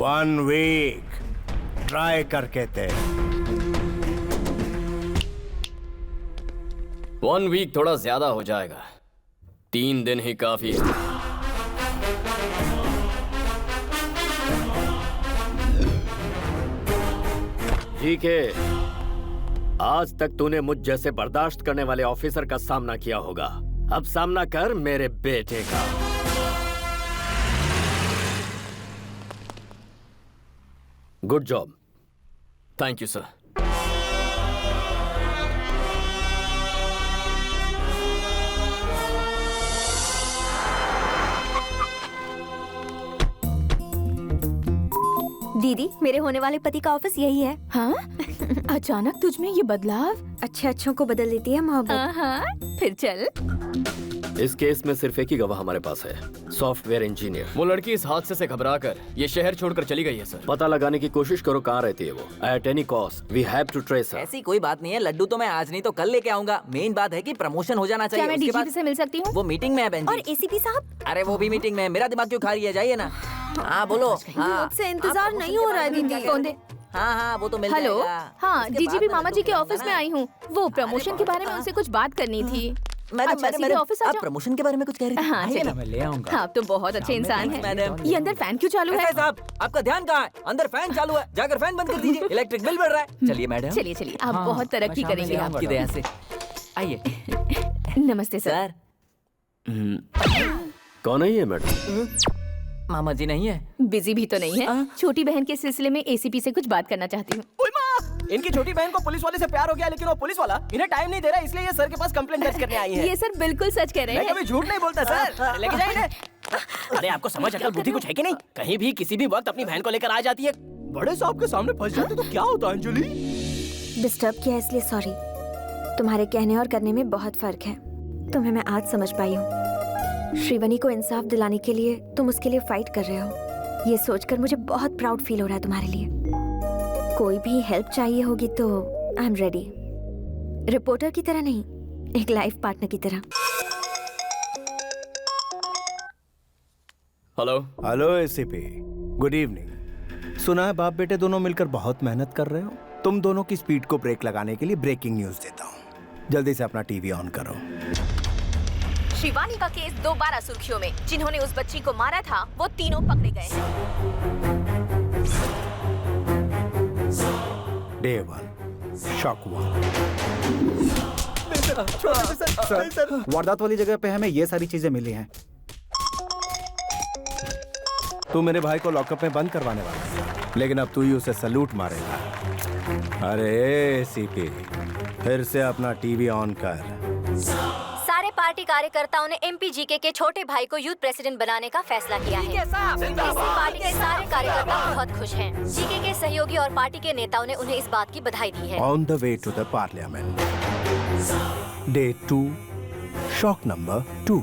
1 वीक ट्राई करके दे। 1 वीक थोड़ा ज्यादा हो जाएगा। 3 दिन ही काफी है। ठीक है, आज तक तूने मुझ जैसे बर्दाश्त करने वाले ऑफिसर का सामना किया होगा। अब सामना कर मेरे बेटे का। Good job. Thank you sir. दीदी, मेरे होने वाले पति का ऑफिस यही है। हाँ? अचानक तुझ में ये बदलाव? अच्छे अच्छों को बदल देती है मोहब्बत। हाँ, फिर चल। इस केस में सिर्फ एक ही गवाह हमारे पास है, सॉफ्टवेयर इंजीनियर। वो लड़की इस हादसे से घबराकर ये शहर छोड़कर चली गई है सर। पता लगाने की कोशिश करो कहाँ रहती है वो। At any cost we have to trace her. ऐसी कोई बात नहीं है, लड्डू तो मैं आज नहीं तो कल लेके आऊंगा। मेन बात है कि प्रमोशन हो जाना चाहिए। क्या मैं डीजीपी से मिल सकती हूँ? वो मीटिंग में है बहन जी। और एसीपी साहब? अरे वो भी मीटिंग में है। मेरा दिमाग क्यों खा रही है? जाइए ना। हाँ बोलो। हाँ से इंतजार नहीं हो रहा है दीदी। कौन दे? हाँ वो तो मिल हेलो। जाएगा। हाँ, डीजीपी मामा जी के ऑफिस में आई हूँ। वो प्रमोशन के बारे में उनसे कुछ बात करनी थी। मैडम ऑफिस आ आप जाओ। प्रमोशन के बारे में कुछ कह रही थी? हाँ, आइए ना, चलिए। मैं ले आऊंगा। हाँ, आप तो बहुत अच्छे इंसान हैं। मैडम। ये अंदर फैन क्यों चालू है? एसआई साहब, आपका ध्यान कहाँ है? अंदर फैन चालू है, जाकर फैन बंद कर दीजिए। इलेक्ट्रिक बिल बढ़ रहा है। चलिए मैडम। चलिए, आप बहुत तरक्की करेंगे। आपकी दया से। आइए। नमस्ते सर। कौन है ये मैडम? मामा जी नहीं है? बिजी भी तो नहीं है। छोटी बहन के सिलसिले में एसीपी से कुछ बात करना चाहती हूँ। इनकी छोटी बहन को पुलिस वाले से प्यार हो गया, लेकिन वो पुलिस वाला इन्हें टाइम नहीं दे रहा, इसलिए ये सर के पास कंप्लेंट दर्ज करने आई है। ये सर बिल्कुल सच कह रहे हैं। मैं कभी झूठ नहीं बोलता सर। लेके जाइए इन्हें। अरे आपको समझ अकल बुद्धि कुछ है कि नहीं? कहीं भी किसी भी वक्त अपनी बहन को लेकर आ जाती है। बड़े साहब के सामने फंस जाते तो क्या होता अंजलि? डिस्टर्ब किया इसलिए सॉरी। तुम्हारे कहने और करने में बहुत फर्क है। तुम्हें मैं आज समझ पाई हूँ। श्रीवनी को इंसाफ दिलाने के लिए तुम उसके लिए फाइट कर रहे हो। ये सोचकर मुझे बहुत प्राउड फील हो रहा है तुम्हारे लिए। कोई भी हेल्प चाहिए होगी तो आई एम रेडी। रिपोर्टर की तरह नहीं, एक लाइफ पार्टनर की तरह। Hello. Hello ACP, good evening. सुना है बाप बेटे दोनों मिलकर बहुत मेहनत कर रहे हो। तुम दोनों की स्पीड को ब्रेक लगाने के लिए ब्रेकिंग न्यूज देता हूँ। जल्दी से अपना टीवी ऑन करो। शिवानी का केस दोबारा सुर्खियों में। जिन्होंने उस बच्ची को मारा था वो तीनों पकड़े गए हैं। Day 1 shock 1। सर, वारदात वाली जगह पे हमें ये सारी चीजें मिली हैं। तू मेरे भाई को लॉकअप में बंद करवाने वाला है, लेकिन अब तू ही उसे सलूट मारेगा। अरे एसीपी, फिर से अपना टीवी ऑन कर। सारे पार्टी कार्यकर्ताओं ने एमपी जीके के छोटे भाई को यूथ प्रेसिडेंट बनाने का फैसला किया है। इससे पार्टी के सारे कार्यकर्ता बहुत खुश हैं। जीके के सहयोगी और पार्टी के नेताओं ने उन्हें इस बात की बधाई दी है। On the way to the parliament. Day 2 shock number 2।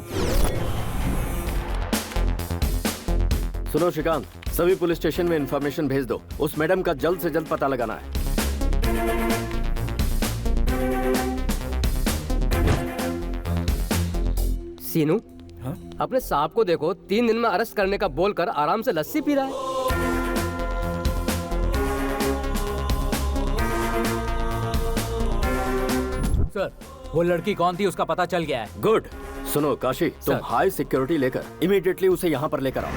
सुनो श्रीकांत, सभी पुलिस स्टेशन में इंफॉर्मेशन भेज दो। उस मैडम का जल्द से जल्द पता लगाना है। सीनू, अपने साहब को देखो, 3 दिन में अरेस्ट करने का बोलकर आराम से लस्सी पी रहा है। सर, वो लड़की कौन थी उसका पता चल गया है। गुड। सुनो काशी, तुम हाई सिक्योरिटी लेकर इमीडिएटली उसे यहाँ पर लेकर आओ।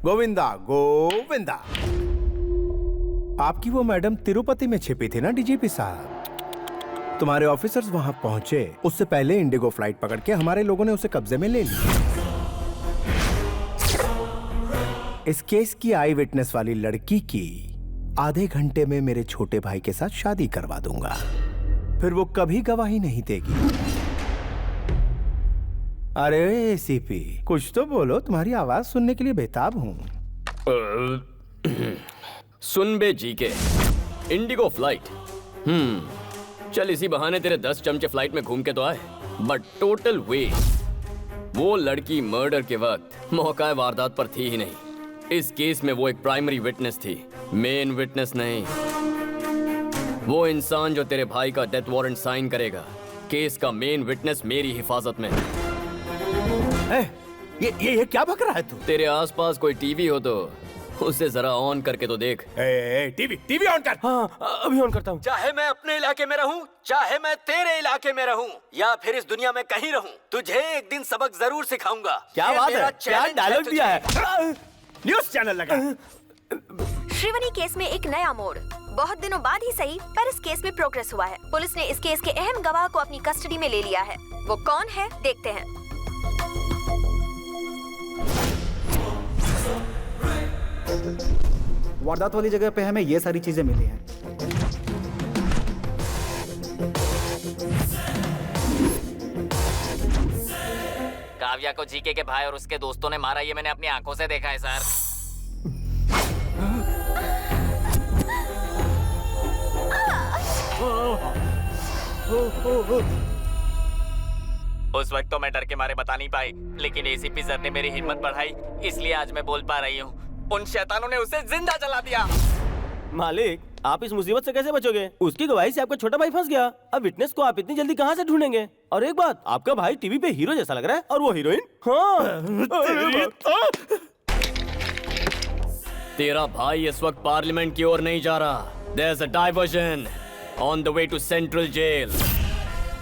गोविंदा गोविंदा, आपकी वो मैडम तिरुपति में छिपी थी ना डीजीपी साहब। तुम्हारे ऑफिसर्स वहां पहुंचे उससे पहले इंडिगो फ्लाइट पकड़ के हमारे लोगों ने उसे कब्जे में ले लिया। इस केस की आई विटनेस वाली लड़की की आधे घंटे में मेरे छोटे भाई के साथ शादी करवा दूंगा। फिर वो कभी गवाही नहीं देगी। अरे एसीपी, कुछ तो बोलो, तुम्हारी आवाज सुनने के लिए बेताब हूँ। सुन बे जीके, इंडिगो फ्लाइट। चल इसी बहाने तेरे 10 चमचे फ्लाइट में घूम के तो आए, बट टोटल वेस्ट। वो लड़की मर्डर के वक्त मौका वारदात पर थी ही नहीं। इस केस में वो एक प्राइमरी विटनेस थी, मेन विटनेस नहीं। वो इंसान जो तेरे भाई का डेथ वारंट साइन करेगा, केस का मेन विटनेस मेरी हिफाजत में। ये क्या बक रहा है तू? तेरे आसपास कोई टीवी हो तो उसे जरा ऑन करके तो देख। टीवी ऑन कर। हाँ, अभी ऑन करता हूँ। चाहे मैं अपने इलाके में रहूं, चाहे मैं तेरे इलाके में रहूं, या फिर इस दुनिया में कहीं रहूं, तुझे एक दिन सबक जरूर सिखाऊंगा। क्या बात है, क्या डायलॉग दिया है। न्यूज़ चैनल लगा। श्रीवनी केस में एक नया मोड़। बहुत दिनों बाद ही सही, पर इस केस में प्रोग्रेस हुआ है। पुलिस ने इस केस के अहम गवाह को अपनी कस्टडी में ले लिया है। वो कौन है, देखते हैं। वारदात वाली जगह पे हमें ये सारी चीजें मिली हैं। काव्या को जीके के भाई और उसके दोस्तों ने मारा, ये मैंने अपनी आंखों से देखा है सर। उस वक्त तो मैं डर के मारे बता नहीं पाई, लेकिन एसीपी सर ने मेरी हिम्मत बढ़ाई, इसलिए आज मैं बोल पा रही हूँ। उन शैतानों ने उसे जिंदा जला दिया। मालिक, आप इस मुसीबत से कैसे बचोगे? उसकी गवाही से आपका छोटा भाई फंस गया। अब विटनेस को आप इतनी जल्दी कहाँ से ढूंढेंगे? और एक बात, आपका भाई टीवी पे हीरो जैसा लग रहा है, और वो हीरोइन। हाँ। तेरा भाई इस वक्त पार्लियामेंट की ओर नहीं जा रहा। There's a diversion on the way to Central Jail.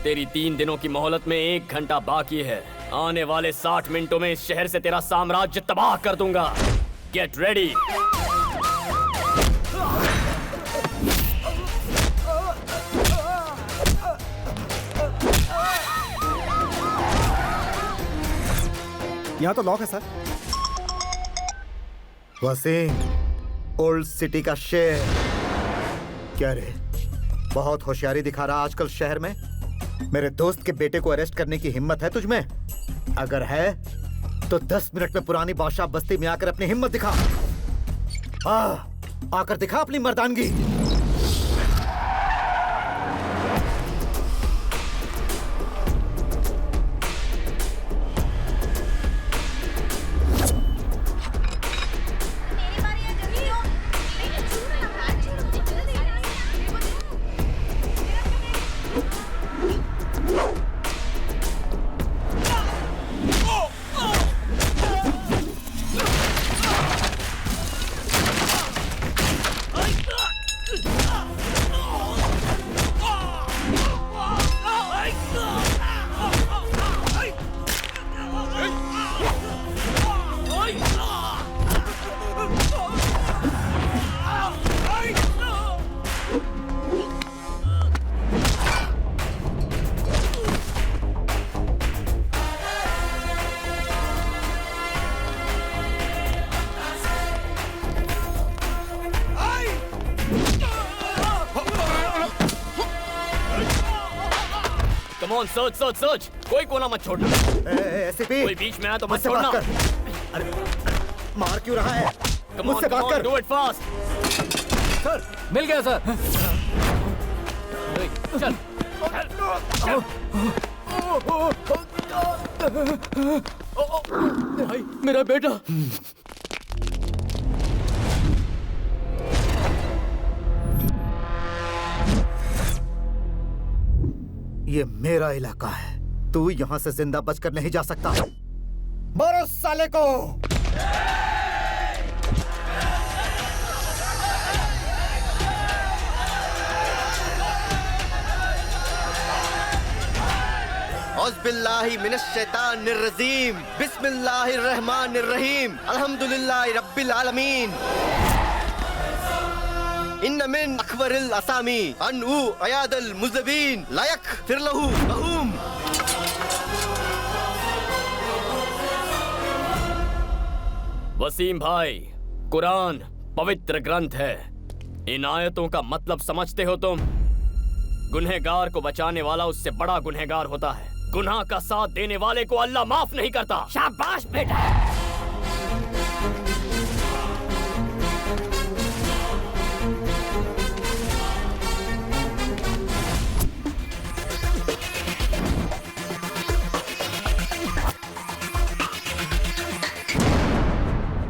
तेरी 3 दिनों की मोहलत में 1 घंटा बाकी है। आने वाले 60 मिनटों में इस शहर से तेरा साम्राज्य तबाह कर दूंगा। Get ready. यहाँ तो लॉक है सर। वसीम, ओल्ड सिटी का शेर। क्या रे, बहुत होशियारी दिखा रहा आजकल शहर में? मेरे दोस्त के बेटे को अरेस्ट करने की हिम्मत है तुझमें? अगर है तो 10 मिनट में पुरानी बादशाह बस्ती में आकर अपनी हिम्मत दिखा। आकर दिखा अपनी मर्दानगी। सोच सोच सोच, कोई कोना मत छोड़ना। एसीपी, कोई बीच में आया तो मत मुझसे छोड़ना। बात कर। अरे मार क्यों रहा है? मुझसे बात कर। Do it fast. सर, मिल गया सर। चल। भाई, मेरा बेटा। ये मेरा इलाका है, तू यहाँ से जिंदा बचकर नहीं जा सकता। मारो साले को। औज़ुबिल्लाहि मिनश्शैतानिर्रजीम, बिस्मिल्लाहिर्रहमानिर्रहीम, अल्हम्दुलिल्लाहि रब्बिल आलमीन। इन्न मिन अखबरिल असामी अनु अयादल मुज़बिन लायक फिरलहु लहुम। वसीम भाई, कुरान पवित्र ग्रंथ है। इन आयतों का मतलब समझते हो तुम? गुनहगार को बचाने वाला उससे बड़ा गुनहगार होता है। गुनाह का साथ देने वाले को अल्लाह माफ नहीं करता। शाबाश बेटा।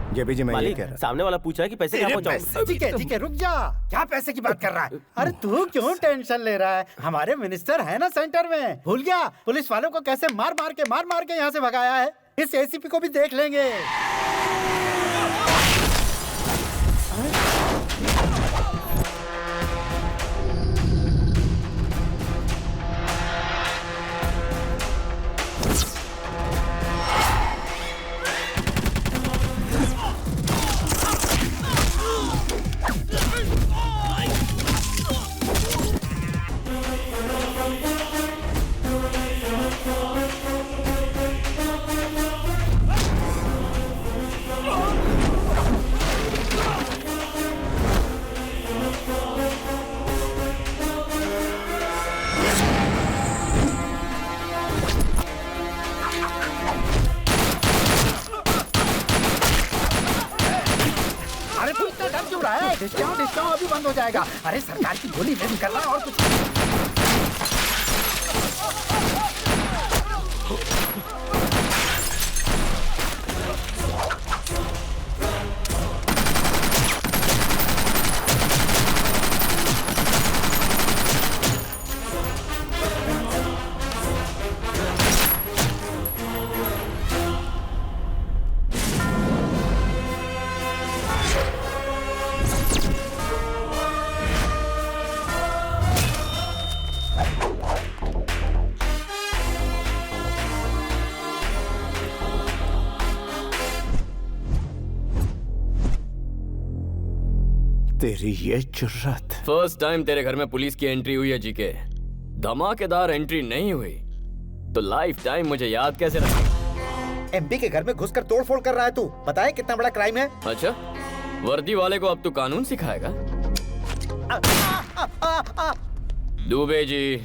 जेबी जी, मैं ये मालिक, कह रहा सामने वाला पूछ रहा है कि पैसे कहाँ पहुँचाऊं? ठीक है, रुक जा। क्या पैसे की बात कर रहा है? अरे तू क्यों टेंशन ले रहा है? हमारे मिनिस्टर है ना सेंटर में। भूल गया पुलिस वालों को कैसे मार मार के यहाँ से भगाया है? इस एसीपी को भी देख लेंगे। डर क्यों रहा है? डिस्काउंट अभी बंद हो जाएगा। अरे सरकार की गोली बंद करना और कुछ। तेरी ये जुर्रत। फर्स्ट टाइम तेरे घर में पुलिस की एंट्री हुई है जीके। धमाकेदार एंट्री नहीं हुई तो लाइफ टाइम मुझे याद कैसे रखेगा? एमपी के घर में घुसकर तोड़फोड़ कर रहा है तू। पता है कितना बड़ा क्राइम है? अच्छा, वर्दी वाले को अब तू कानून सिखाएगा? दुबे जी,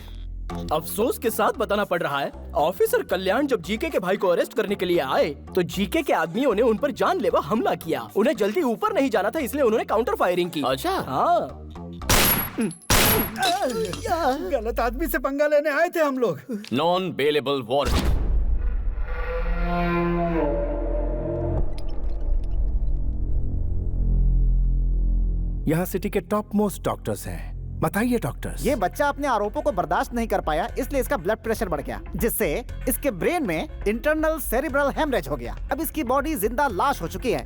अफसोस के साथ बताना पड़ रहा है, ऑफिसर कल्याण जब जीके के भाई को अरेस्ट करने के लिए आए तो जीके के आदमियों ने उन पर जानलेवा हमला किया। उन्हें जल्दी ऊपर नहीं जाना था, इसलिए उन्होंने काउंटर फायरिंग की। अच्छा, हाँ। गलत आदमी से पंगा लेने आए थे हम लोग। Non bailable warrant. यहाँ सिटी के टॉप मोस्ट डॉक्टर्स हैं। बताइए डॉक्टर्स। ये बच्चा अपने आरोपों को बर्दाश्त नहीं कर पाया, इसलिए इसका ब्लड प्रेशर बढ़ गया, जिससे इसके ब्रेन में इंटरनल सेरिब्रल हेमरेज हो गया। अब इसकी बॉडी जिंदा लाश हो चुकी है।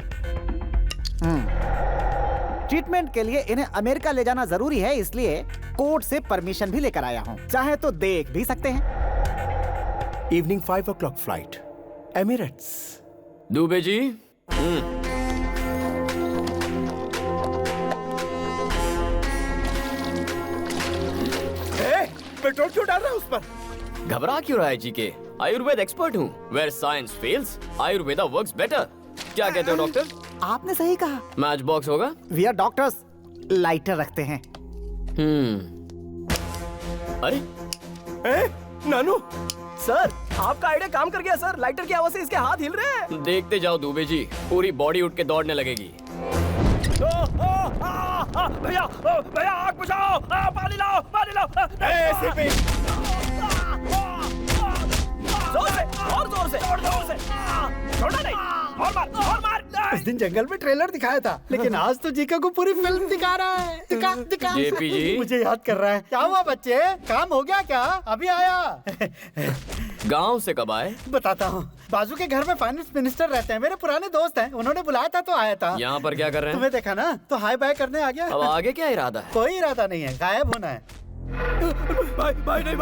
ट्रीटमेंट के लिए इन्हें अमेरिका ले जाना जरूरी है, इसलिए कोर्ट से परमिशन भी लेकर आया हूँ। चाहे तो देख भी सकते हैं। Evening 5 o'clock flight, Emirates. Dubey ji, petrol क्यों डाल रहा है उस पर? घबरा क्यों रहा है जीके? आयुर्वेद एक्सपर्ट हूँ। Where science fails, Ayurveda works better. क्या कहते हो डॉक्टर? आपने सही कहा। मैच बॉक्स होगा? वी आर डॉक्टर्स, लाइटर रखते हैं। अरे नानू सर, आपका आइडिया काम कर गया सर। लाइटर की आवाज से इसके हाथ हिल रहे हैं। देखते जाओ दुबे जी, पूरी बॉडी उठ के दौड़ने लगेगी। भैया भैया आग बुझाओ, पानी लाओ, पानी लाओ। जोर से, और जोर से, और जोर से। छोड़ना नहीं, और मार, और मार। उस दिन जंगल में ट्रेलर दिखाया था, लेकिन आज तो जीका को पूरी फिल्म दिखा रहा है। दिखा। जेपी जी, मुझे याद कर रहा है। क्या हुआ बच्चे, काम हो गया क्या? अभी आया। गांव से कब आए? बताता हूँ। बाजू के घर में फाइनेंस मिनिस्टर रहते हैं, मेरे पुराने दोस्त हैं। उन्होंने बुलाया था तो आया था। यहाँ पर क्या कर रहे हैं? तुम्हें देखा ना तो हाय बाय करने आ गया। अब आगे क्या इरादा है? कोई इरादा नहीं है, गायब होना है। भाई नहीं,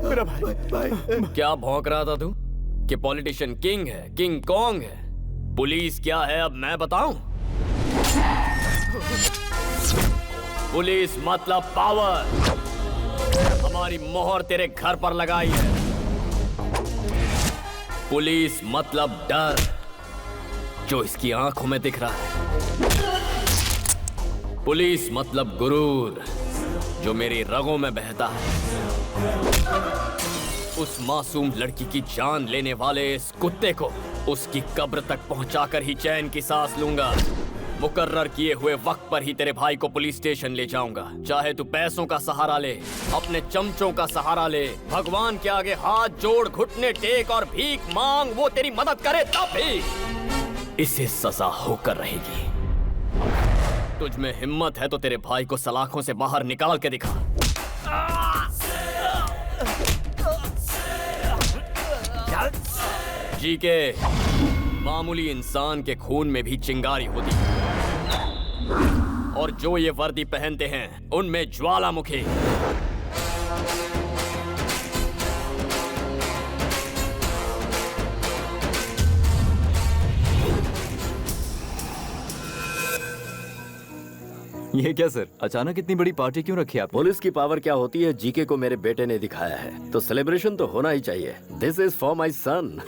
मेरा भाई। क्या भौंक रहा था तू कि पॉलिटिशियन किंग है, किंग कॉन्ग है? पुलिस क्या है अब मैं बताऊं? पुलिस मतलब पावर। हमारी मोहर तेरे घर पर लगाई है। पुलिस मतलब डर, जो इसकी आंखों में दिख रहा है। पुलिस मतलब गुरूर, जो मेरी रगों में बहता है। उस मासूम लड़की की जान लेने वाले इस कुत्ते को उसकी कब्र तक पहुंचाकर ही चैन की सांस लूंगा। मुकर्रर किए हुए वक्त पर ही तेरे भाई को पुलिस स्टेशन ले जाऊंगा। चाहे तू पैसों का सहारा ले, अपने चमचों का सहारा ले, भगवान के आगे हाथ जोड़, घुटने टेक और भीख मांग, वो तेरी मदद करे तब भी इसे सजा होकर रहेगी। तुझ में हिम्मत है तो तेरे भाई को सलाखों से बाहर निकाल के दिखा। जी के मामूली इंसान के खून में भी चिंगारी होती है, और जो ये वर्दी पहनते हैं उनमें ज्वालामुखी। ये क्या सर, अचानक इतनी बड़ी पार्टी क्यों रखी आप? पुलिस की पावर क्या होती है जीके को मेरे बेटे ने दिखाया है, तो सेलिब्रेशन तो होना ही चाहिए। दिस इज फॉर माई सन।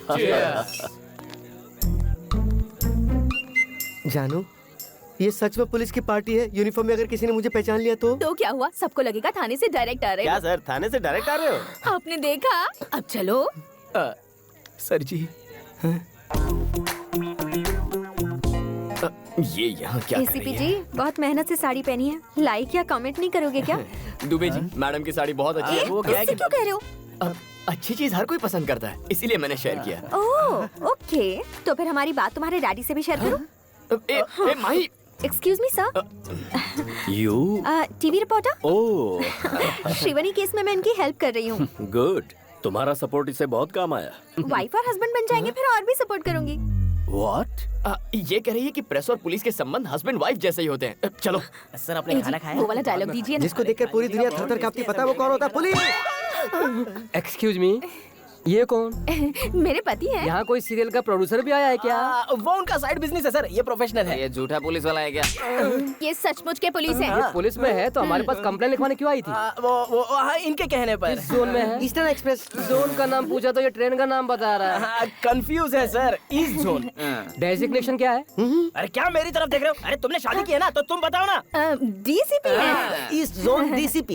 जानू, ये सच में पुलिस की पार्टी है। यूनिफॉर्म में अगर किसी ने मुझे पहचान लिया तो क्या हुआ? सबको लगेगा थाने से डायरेक्ट आ रहे हो। क्या सर, थाने से डायरेक्ट आ रहे हो? आपने देखा? अब चलो। सर जी, ये यहाँ क्या कर एसीपी रही जी बहुत मेहनत से साड़ी पहनी है, लाइक या कमेंट नहीं करोगे क्या? है? दुबे जी, मैडम की साड़ी बहुत अच्छी है। वो क्या है? क्यों कह रहे हो? अच्छी चीज हर कोई पसंद करता है, इसीलिए मैंने शेयर किया। ओह ओके, तो फिर हमारी बात तुम्हारे डैडी से भी शेयर करो। Mahi. Excuse me sir. U TV reporter. Oh Shrivani case में मैं इनकी हेल्प कर रही हूँ। गुड, तुम्हारा सपोर्ट इससे बहुत काम आया। वाइफ और हस्बैंड बन जाएंगे फिर और भी सपोर्ट करूंगी। व्हाट? ये कह रही है कि प्रेस और पुलिस के संबंध हस्बैंड वाइफ जैसे ही होते हैं। चलो सर, आपने खाना खाया? वो वाला डायलॉग दीजिए ना। जिसको देखकर पूरी दुनिया थर-थर कांपती, पता है वो कौन होता है? पुलिस। एक्सक्यूज मी, ये कौन? मेरे पति हैं। यहाँ कोई सीरियल का प्रोड्यूसर भी आया है क्या? वो उनका साइड बिजनेस है सर, ये प्रोफेशनल है। ये झूठा पुलिस वाला है क्या? ये सचमुच के पुलिस है। ये पुलिस में है तो हमारे पास कंप्लेन लिखवाने क्यों आई थी? वो हाँ, इनके कहने पर। किस जोन में है? ईस्टर्न एक्सप्रेस जोन का नाम पूछा तो ये ट्रेन का नाम बता रहा है। कंफ्यूज है सर, ईस्ट जोन। डेजिग्नेशन क्या है? अरे क्या मेरी तरफ देख रहे हो? अरे तुमने शादी की है ना, तो तुम बताओ ना। डीसीपी है। East zone DCP.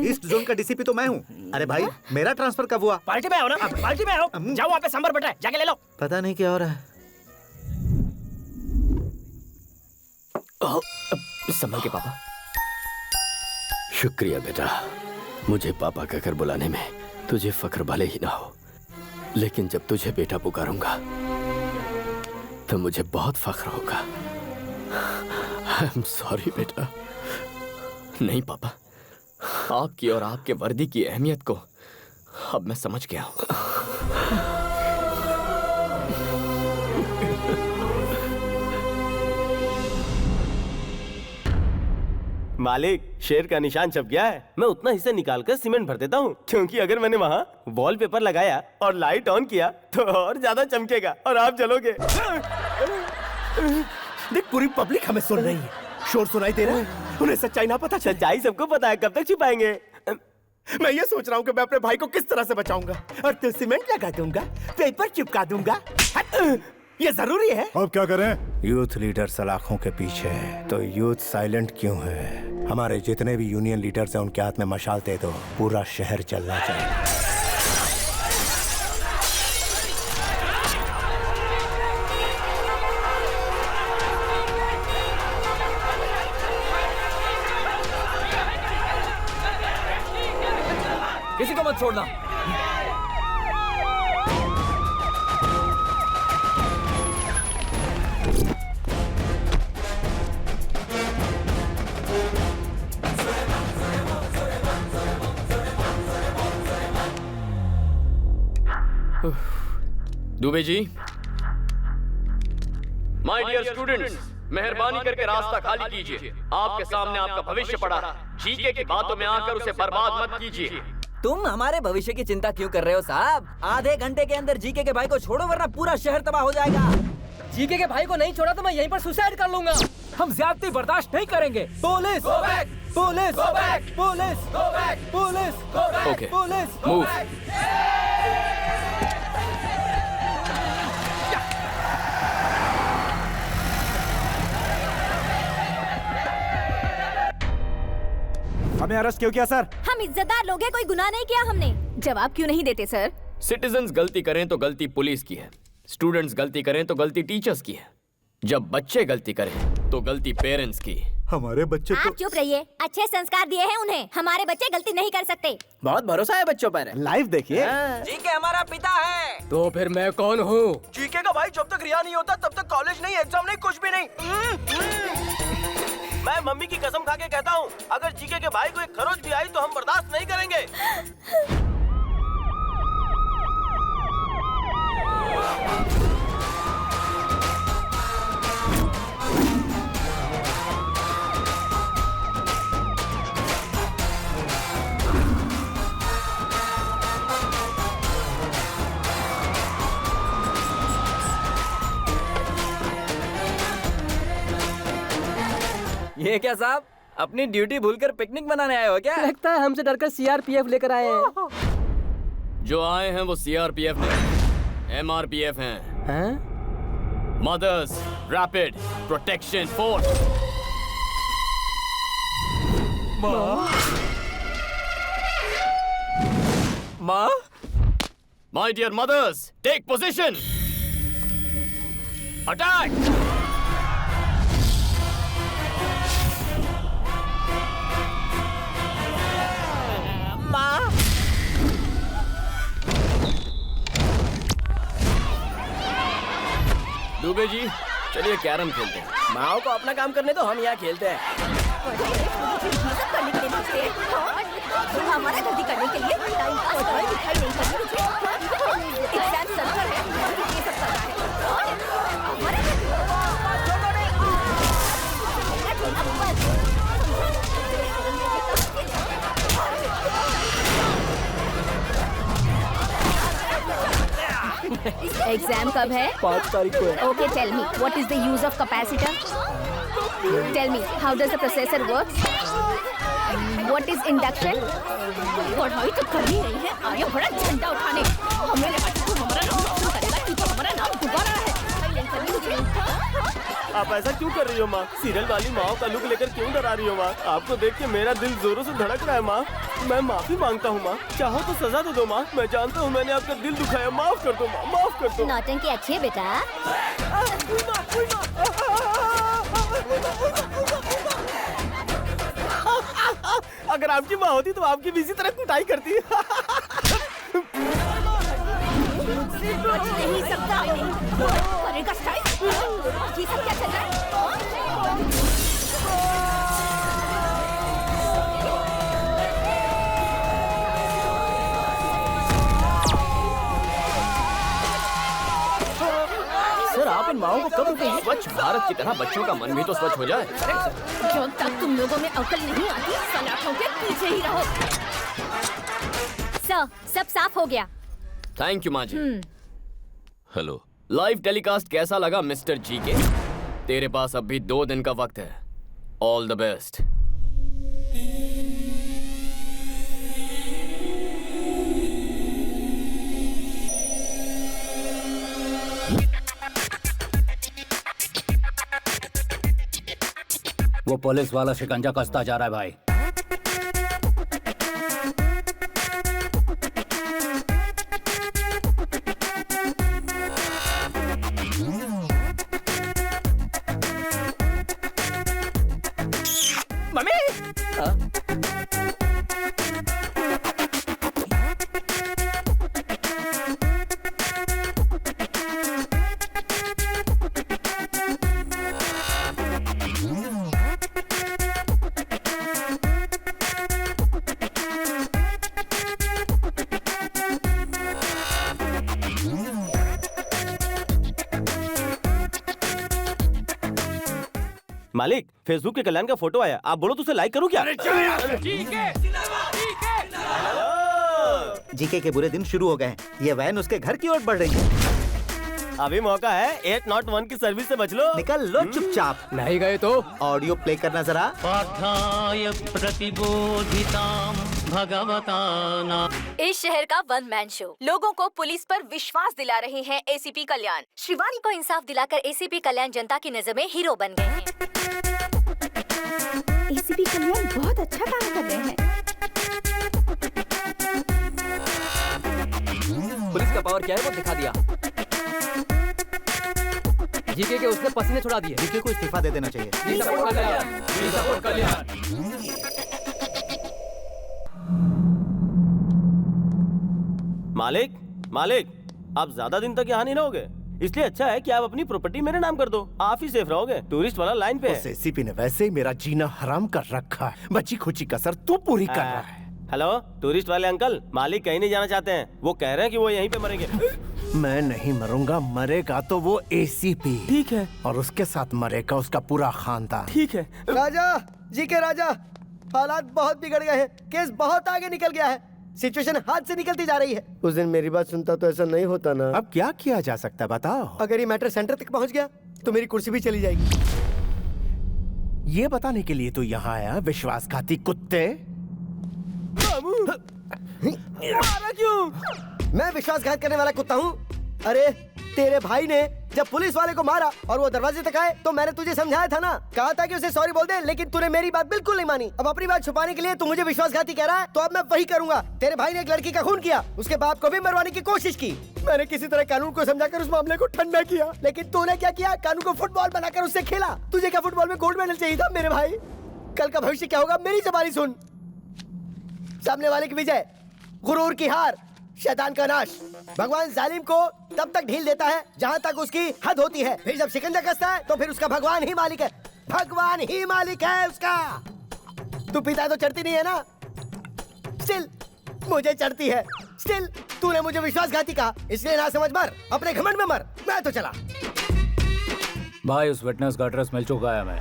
East zone का डीसीपी तो मैं हूँ। अरे भाई, मेरा ट्रांसफर कब हुआ? पार्टी में आओ ना, पार्टी में आओ। जाओ वहाँ पे सांभर बटा है, जाके ले लो। पता नहीं क्या हो रहा है। संभल के पापा। शुक्रिया बेटा, मुझे पापा कहकर बुलाने में तुझे फख्र भले ही ना हो, लेकिन जब तुझे बेटा पुकारूंगा तो मुझे बहुत फख्र होगा। आई एम सॉरी बेटा। नहीं पापा, आपकी और आपके वर्दी की अहमियत को अब मैं समझ गया हूँ। मालिक, शेर का निशान छप गया है। मैं उतना हिस्सा निकाल कर सीमेंट भर देता हूँ, क्योंकि अगर मैंने वहाँ वॉलपेपर लगाया और लाइट ऑन किया तो और ज्यादा चमकेगा और आप जलोगे। देख, पूरी पब्लिक हमें सुन रही है, शोर सुनाई दे रहा है, उन्हें सच्चाई ना पता। सच्चाई सबको पता है, कब तक छिपाएंगे? मैं ये सोच रहा हूँ कि मैं अपने भाई को किस तरह से बचाऊंगा, और तो सीमेंट लगा दूंगा, पेपर चिपका दूंगा। ये जरूरी है। अब क्या करें? यूथ लीडर सलाखों के पीछे है, तो यूथ साइलेंट क्यों है? हमारे जितने भी यूनियन लीडर्स हैं उनके हाथ में मशाल दे दो, पूरा शहर चलना चाहिए। किसी को मत छोड़ना। Dubey ji, my dear students, मेहरबानी करके रास्ता खाली कीजिए। आपके सामने आपका भविष्य पड़ा है। जीके की बातों में आकर उसे बर्बाद मत कीजिए। तुम हमारे भविष्य की चिंता क्यों कर रहे हो साहब? आधे घंटे के अंदर जीके के भाई को छोड़ो, वरना पूरा शहर तबाह हो जाएगा। जीके के भाई को नहीं छोड़ा तो मैं यहीं पर सुसाइड कर लूंगा। हम ज्यादती बर्दाश्त नहीं करेंगे। Police, police, police, police, okay, police, move. हमें अरेस्ट क्यों किया सर? हम इज्जतदार लोग हैं, कोई गुनाह नहीं किया हमने। जवाब क्यों नहीं देते सर? सिटीजन्स गलती करें तो गलती पुलिस की है, स्टूडेंट्स गलती करें तो गलती टीचर्स की है, जब बच्चे गलती करें तो गलती पेरेंट्स की। हमारे बच्चे आप चुप रहिए, अच्छे संस्कार दिए हैं उन्हें, हमारे बच्चे गलती नहीं कर सकते। बहुत भरोसा है बच्चों पर। लाइव देखिए। जीके हमारा पिता है। तो फिर मैं कौन हूँ? जीके का भाई जब तक रिहा नहीं होता तब तक कॉलेज नहीं, एग्जाम नहीं, कुछ भी नहीं। मैं मम्मी की कसम खा के कहता हूँ, अगर जीके के भाई को एक खरोच भी आई तो हम बर्दाश्त नहीं करेंगे। ये क्या साहब, अपनी ड्यूटी भूलकर पिकनिक मनाने आए हो क्या? लगता है हमसे डरकर सीआरपीएफ लेकर आए हैं। जो आए हैं वो सीआरपीएफ नहीं, एमआरपीएफ हैं। Mothers rapid protection force. माँ, my dear mothers, take position, attack. Dubey ji, चलिए कैरम खेलते हैं। माओ को अपना काम करने दो, हम यहाँ खेलते हैं। हमारा गलती करने के लिए टाइम पास कर दिखाई नहीं करती मुझे। एग्जाम सेंटर है, ये सब कर रहा है। एग्जाम कब है? 5 तारीख को है। Okay, tell me, what is the use of capacitor? Tell me, how does the processor work? What is induction? पढ़ाई तो करनी नहीं है, आया बड़ा झंडा उठाने। मेरे पास तू हमारा नाम रोशन करेगा, तू तो हमारा नाम दोबारा है। आप ऐसा क्यों कर रही हो माँ? सीरियल वाली माँ का लुक लेकर क्यों डरा रही हो माँ? आपको देख के मेरा दिल जोरों से धड़क रहा है माँ। मैं माफी मांगता हूँ माँ, चाहो तो सजा दे दो माँ। मैं जानता हूँ मैंने आपका दिल दुखाया, माफ कर दो माँ, माफ कर दो। नौटंकी अच्छी है बेटा। अगर आपकी माँ होती तो आपकी भी इसी तरह कुटाई करती। नहीं सकता करेगा स्टाइल। ये सब क्या चल रहा है? सर आप इन माओं को कब रुकेंगे? स्वच्छ भारत की तरह बच्चों का मन भी तो स्वच्छ हो जाए। जब तक तुम लोगों में अकल नहीं आती, सलाखों के पीछे ही रहो। सर, सब साफ हो गया। थैंक यू माँ जी। हेलो, लाइव टेलीकास्ट कैसा लगा मिस्टर जी के? तेरे पास अब भी 2 दिन का वक्त है। All the best. वो पुलिस वाला शिकंजा कसता जा रहा है भाई। मम्मी! मालिक, फेसबुक के कल्याण का फोटो आया, आप बोलो तो उसे लाइक करूं क्या? जीके के बुरे दिन शुरू हो गए हैं। ये वैन उसके घर की ओर बढ़ रही है। अभी मौका है, 801 की सर्विस से बच लो। निकल लो चुपचाप। नहीं गए तो ऑडियो प्ले करना जरा। पार्थाय प्रतिबोधितां भगवता नाम। इस शहर का वन मैन शो लोगों को पुलिस पर विश्वास दिला रहे हैं एसीपी कल्याण। शिवानी को इंसाफ दिलाकर एसीपी कल्याण जनता की नजर में हीरो बन गए हैं। एसीपी कल्याण बहुत अच्छा काम कर रहे हैं। पुलिस का पावर क्या है वो दिखा दिया। जीके के उसने पसीने छुड़ा दिए। जीके को इस्तीफा दे देना चाहिए। मालिक, मालिक, आप ज्यादा दिन तक यहाँ नहीं रहोगे, इसलिए अच्छा है कि आप अपनी प्रॉपर्टी मेरे नाम कर दो। आप ही सेफ रहोगे। टूरिस्ट वाला लाइन पे है। उस एसीपी ने वैसे ही मेरा जीना हराम कर रखा है। बची खुची कसर तू पूरी कर रहा है। हेलो, टूरिस्ट वाले अंकल, मालिक कहीं नहीं जाना चाहते हैं। वो कह रहे हैं कि वो यहीं पे मरेंगे। मैं नहीं मरूंगा, मरेगा तो वो एसीपी। ठीक है। और उसके साथ मरेगा उसका पूरा खानदान। ठीक है। राजा जी के राजा, हालात बहुत बिगड़ गए हैं। केस बहुत आगे निकल गया है। सिचुएशन हाथ से निकलती जा रही है। उस दिन मेरी बात सुनता तो ऐसा नहीं होता ना। अब क्या किया जा सकता है बताओ? अगर ये मैटर सेंटर तक पहुंच गया तो मेरी कुर्सी भी चली जाएगी। ये बताने के लिए तो यहाँ आया विश्वासघाती कुत्ते। मारा क्यों? मैं विश्वासघात करने वाला कुत्ता हूँ? अरे तेरे भाई ने जब पुलिस वाले को मारा और वो दरवाजे तक आए तो मैंने तुझे समझाया था ना, कहा था कि उसे सॉरी बोल दे, लेकिन तूने मेरी बात बिल्कुल नहीं मानी। अब अपनी बात छुपाने के लिए तू मुझे विश्वासघाती कह रहा है, तो अब मैं वही करूंगा। तेरे भाई ने एक लड़की का खून किया, उसके बाप को भी मरवाने की कोशिश की। मैंने किसी तरह कानून को समझाकर उस मामले को ठंडा किया, लेकिन तूने क्या किया? कानून को फुटबॉल बनाकर उससे खेला। तुझे क्या फुटबॉल में गोल्ड मेडल चाहिए था मेरे भाई? कल का भविष्य क्या होगा मेरी ज़बानी सुन। सामने वाले की विजय, गुरूर की हार, शैतान का नाश। भगवान जालिम को तब तक ढील देता है जहाँ तक उसकी हद होती है। फिर जब शिकंजा कसता है तो फिर उसका भगवान ही मालिक है। भगवान ही मालिक है उसका। तू पीता है तो चढ़ती नहीं है ना? स्टिल मुझे चढ़ती है। स्टिल तूने मुझे विश्वासघाती कहा, इसलिए ना समझ मर, अपने घमंड में मर। मैं तो चला। भाई उस विटनेस का एड्रेस मिल चुका है हमें।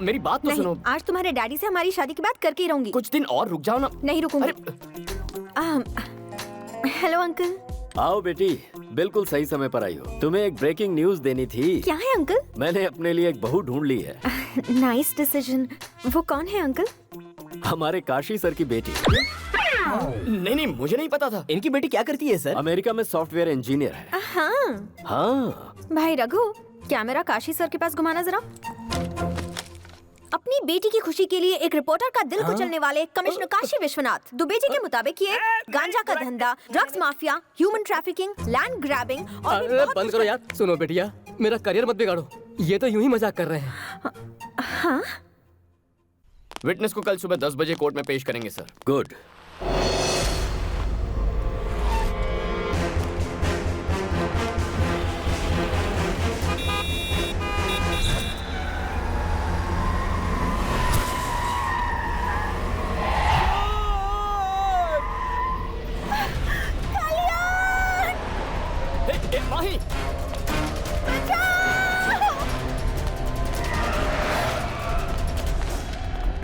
मेरी बात तो सुनो। आज तुम्हारे डैडी से हमारी शादी की बात करके ही रहूंगी। कुछ दिन और रुक जाओ ना। नहीं रुकूंगी। Hello uncle. आओ बेटी, बिल्कुल सही समय पर आई हो। तुम्हें एक ब्रेकिंग न्यूज देनी थी। क्या है अंकल? मैंने अपने लिए एक बहू ढूंढ ली है। Nice decision. वो कौन है अंकल? हमारे काशी सर की बेटी। नहीं, मुझे नहीं पता था। इनकी बेटी क्या करती है सर? अमेरिका में सॉफ्टवेयर इंजीनियर है। हाँ। भाई रघु, कैमरा काशी सर के पास घुमाना जरा। अपनी बेटी की खुशी के लिए एक रिपोर्टर का दिल कुचलने वाले कमिश्नर काशी विश्वनाथ दुबे जी के मुताबिक ये गांजा का धंधा, drugs mafia, human trafficking, land grabbing और भी बहुत बंद करो यार। सुनो बेटिया, मेरा करियर मत बिगाड़ो। ये तो यूं ही मजाक कर रहे हैं। हाँ? विटनेस को कल सुबह 10 बजे कोर्ट में पेश करेंगे सर। गुड। माही,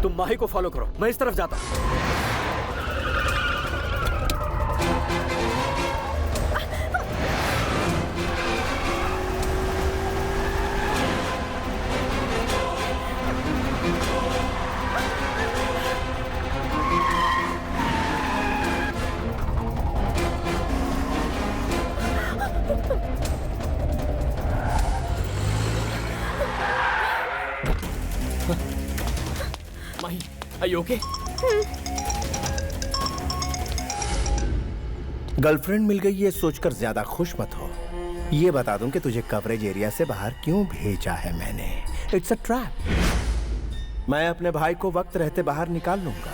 तुम माही को फॉलो करो, मैं इस तरफ जाता हूँ। माही, are you okay? गर्लफ्रेंड मिल गई ये सोचकर ज्यादा खुश मत हो। ये बता दूं कि तुझे कवरेज एरिया से बाहर क्यों भेजा है मैंने। It's a trap. मैं अपने भाई को वक्त रहते बाहर निकाल लूंगा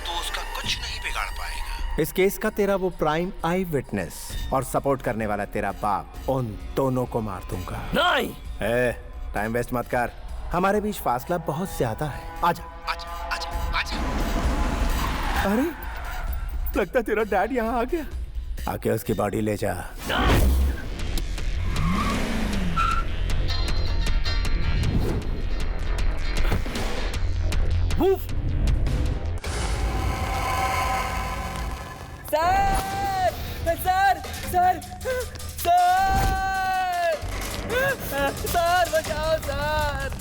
तो उसका कुछ नहीं बिगाड़ पाएगा। इस केस का तेरा वो प्राइम आई विटनेस और सपोर्ट करने वाला तेरा बाप, उन दोनों को मार दूंगा। नहीं। टाइम वेस्ट मत कर, हमारे बीच फासला बहुत ज्यादा है। आजा। अरे लगता तेरा डैड यहाँ आ गया। आके उसकी बॉडी ले जा। सर बचाओ सर।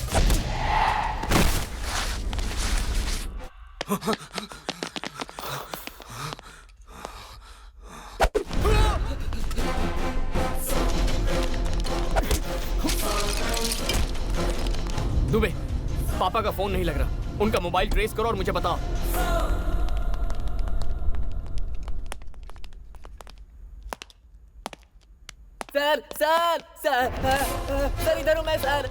दुबे, पापा का फोन नहीं लग रहा। उनका मोबाइल ट्रेस करो और मुझे बताओ। सर इधर हूँ मैं सर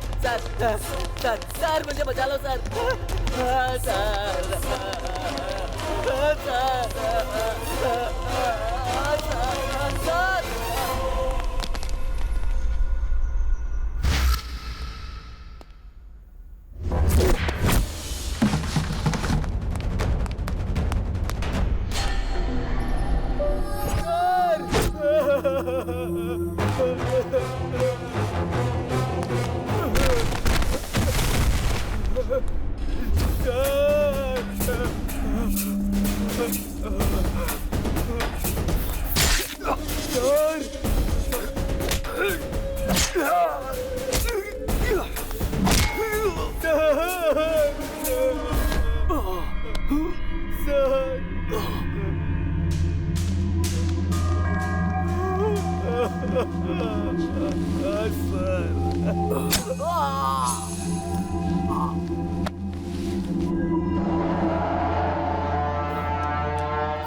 मुझे बचा लो सर।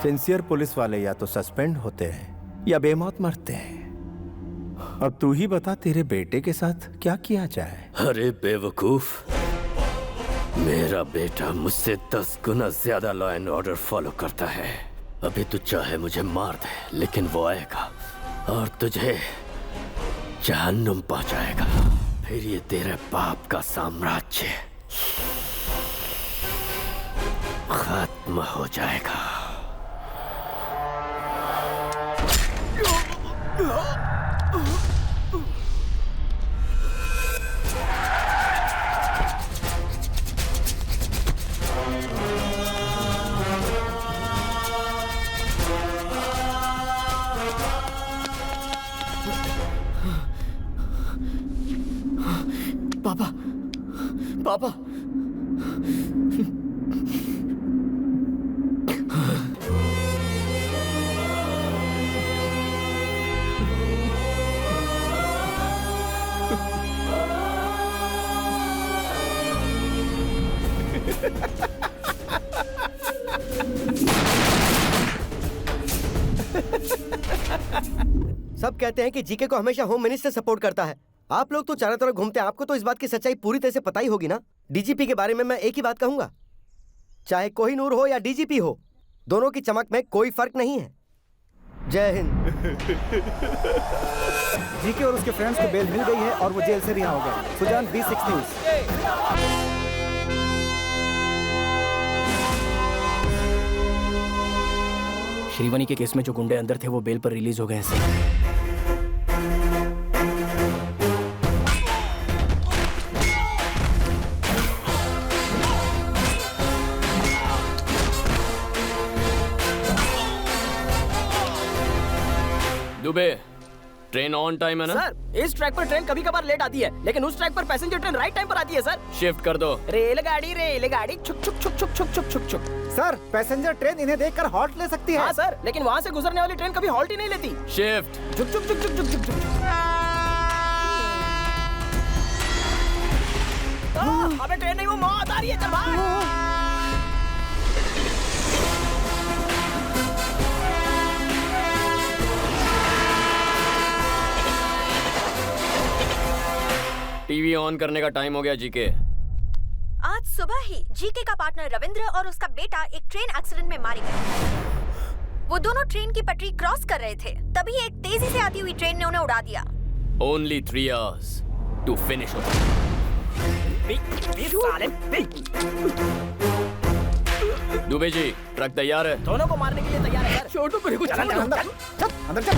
सिंसियर पुलिस वाले या तो सस्पेंड होते हैं या बेमौत मरते हैं। अब तू ही बता तेरे बेटे के साथ क्या किया जाए। अरे बेवकूफ, मेरा बेटा मुझसे 10 गुना ज्यादा लॉ एंड ऑर्डर फॉलो करता है। अभी तू चाहे मुझे मार दे, लेकिन वो आएगा और तुझे जहन्नुम पहुंचाएगा। फिर ये तेरे बाप का साम्राज्य खत्म हो जाएगा। पापा, पापा, सब कहते हैं कि जीके को हमेशा होम मिनिस्टर सपोर्ट करता है। आप लोग तो चारों तरफ घूमते हैं, आपको तो इस बात की सच्चाई पूरी तरह से पता ही होगी ना। डीजीपी के बारे में मैं एक ही बात कहूंगा, चाहे कोहिनूर हो या डीजीपी हो, दोनों की चमक में कोई फर्क नहीं है। जय हिंद। जीके और उसके फ्रेंड्स को बेल मिल गई है और वो जेल से रिहा हो गए। Sujan, B6 news. श्रीवनी के केस में जो गुंडे अंदर थे वो बेल पर रिलीज हो गए हैं sir. Dubey, train on time है ना? सर, इस ट्रैक पर ट्रेन कभी कभार लेट आती है, लेकिन उस ट्रैक पर पैसेंजर ट्रेन राइट टाइम पर आती है सर। शिफ्ट कर दो। रेलगाड़ी छुक छुक छुक छुक छुक छुक छुक छुक। सर, पैसेंजर ट्रेन इन्हें देखकर हॉल्ट ले सकती है। हाँ सर, लेकिन वहाँ से गुजरने वाली ट्रेन कभी हॉल्ट ही नहीं लेती। शिफ्ट। छुक छुक छुक छुक छुक छुक छुक। अबे ट्रेन नहीं, वो मौत आ रही है, चल भाग। टीवी ऑन करने का टाइम हो गया जीके। आज सुबह ही जीके का पार्टनर रविंद्र और उसका बेटा एक ट्रेन एक्सीडेंट में मारे गए। वो दोनों ट्रेन की पटरी क्रॉस कर रहे थे, तभी एक तेजी से आती हुई ट्रेन ने उन्हें उड़ा दिया। Only 3 hours to finish it. Dubey ji, truck तैयार है। दोनों को मारने के लिए तैयार है सर। छोटू को कुछ अंदर चल।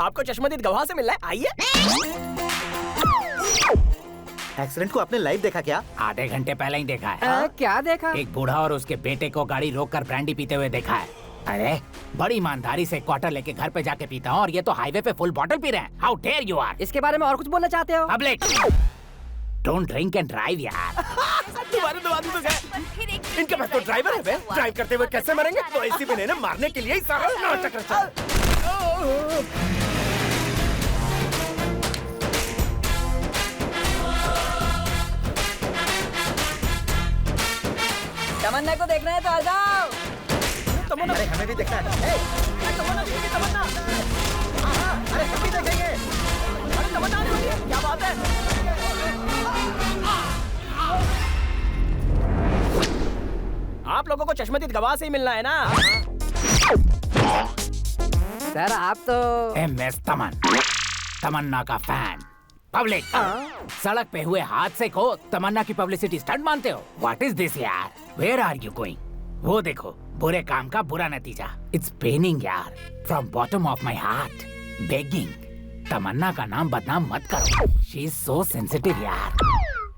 आपको चश्मदीद गवाह से मिलना है, आइए। एक्सीडेंट को आपने लाइव देखा क्या? आधे घंटे पहले ही देखा है। क्या देखा? एक बूढ़ा और उसके बेटे को गाड़ी रोककर ब्रांडी पीते हुए देखा है। अरे बड़ी ईमानदारी से क्वार्टर लेके घर पे जाके पीता हूँ और ये तो हाईवे पे फुल बॉटल पी रहे हैं। How dare you are. इसके बारे में और कुछ बोलना चाहते हो? Public don't drink and drive यार। तुम्हारे दो आदमी तो गए। इनके पास तो ड्राइवर है बे। ड्राइव करते हुए कैसे मरेंगे? वो इसी में ने मारने के लिए ही सारा नाटक रचा। तमन्ना को देखना है तो आ जाओ। तमन्ना, अरे हमें भी देखना है। तमन्ना, तमन्ना। अरे हम भी देखेंगे। अरे तमन्ना आने वाली है, क्या बात है? आप लोगों को चश्मदीद गवाह से ही मिलना है ना? सर आप तो MS तमन्ना का फैन। पब्लिक सड़क पे हुए हादसे को तमन्ना की पब्लिसिटी स्टंट मानते हो? व्हाट इज दिस यार? Where are you going? वो देखो, बुरे काम का बुरा नतीजा। इट्स पेनिंग यार, from bottom of my heart begging. Tamanna का नाम बदनाम मत करो। शी इज सो सेंसिटिव यार,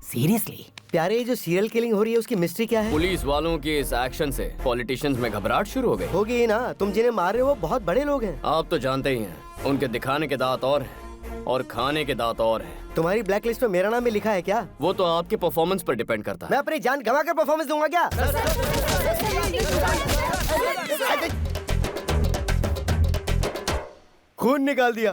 सीरियसली। प्यारे, ये जो सीरियल किलिंग हो रही है उसकी मिस्ट्री क्या है? पुलिस वालों के इस एक्शन से पॉलिटिशियंस में घबराहट शुरू हो गई। होगी ही ना, तुम जिन्हें मार रहे हो वो बहुत बड़े लोग हैं। आप तो जानते ही हैं, उनके दिखाने के दांत और हैं और खाने के दांत और हैं। तुम्हारी ब्लैक लिस्ट में मेरा नाम भी लिखा है क्या? वो तो आपके परफॉर्मेंस पर डिपेंड करता है। मैं अपनी जान गंवा कर परफॉर्मेंस दूंगा क्या? खून निकाल दिया।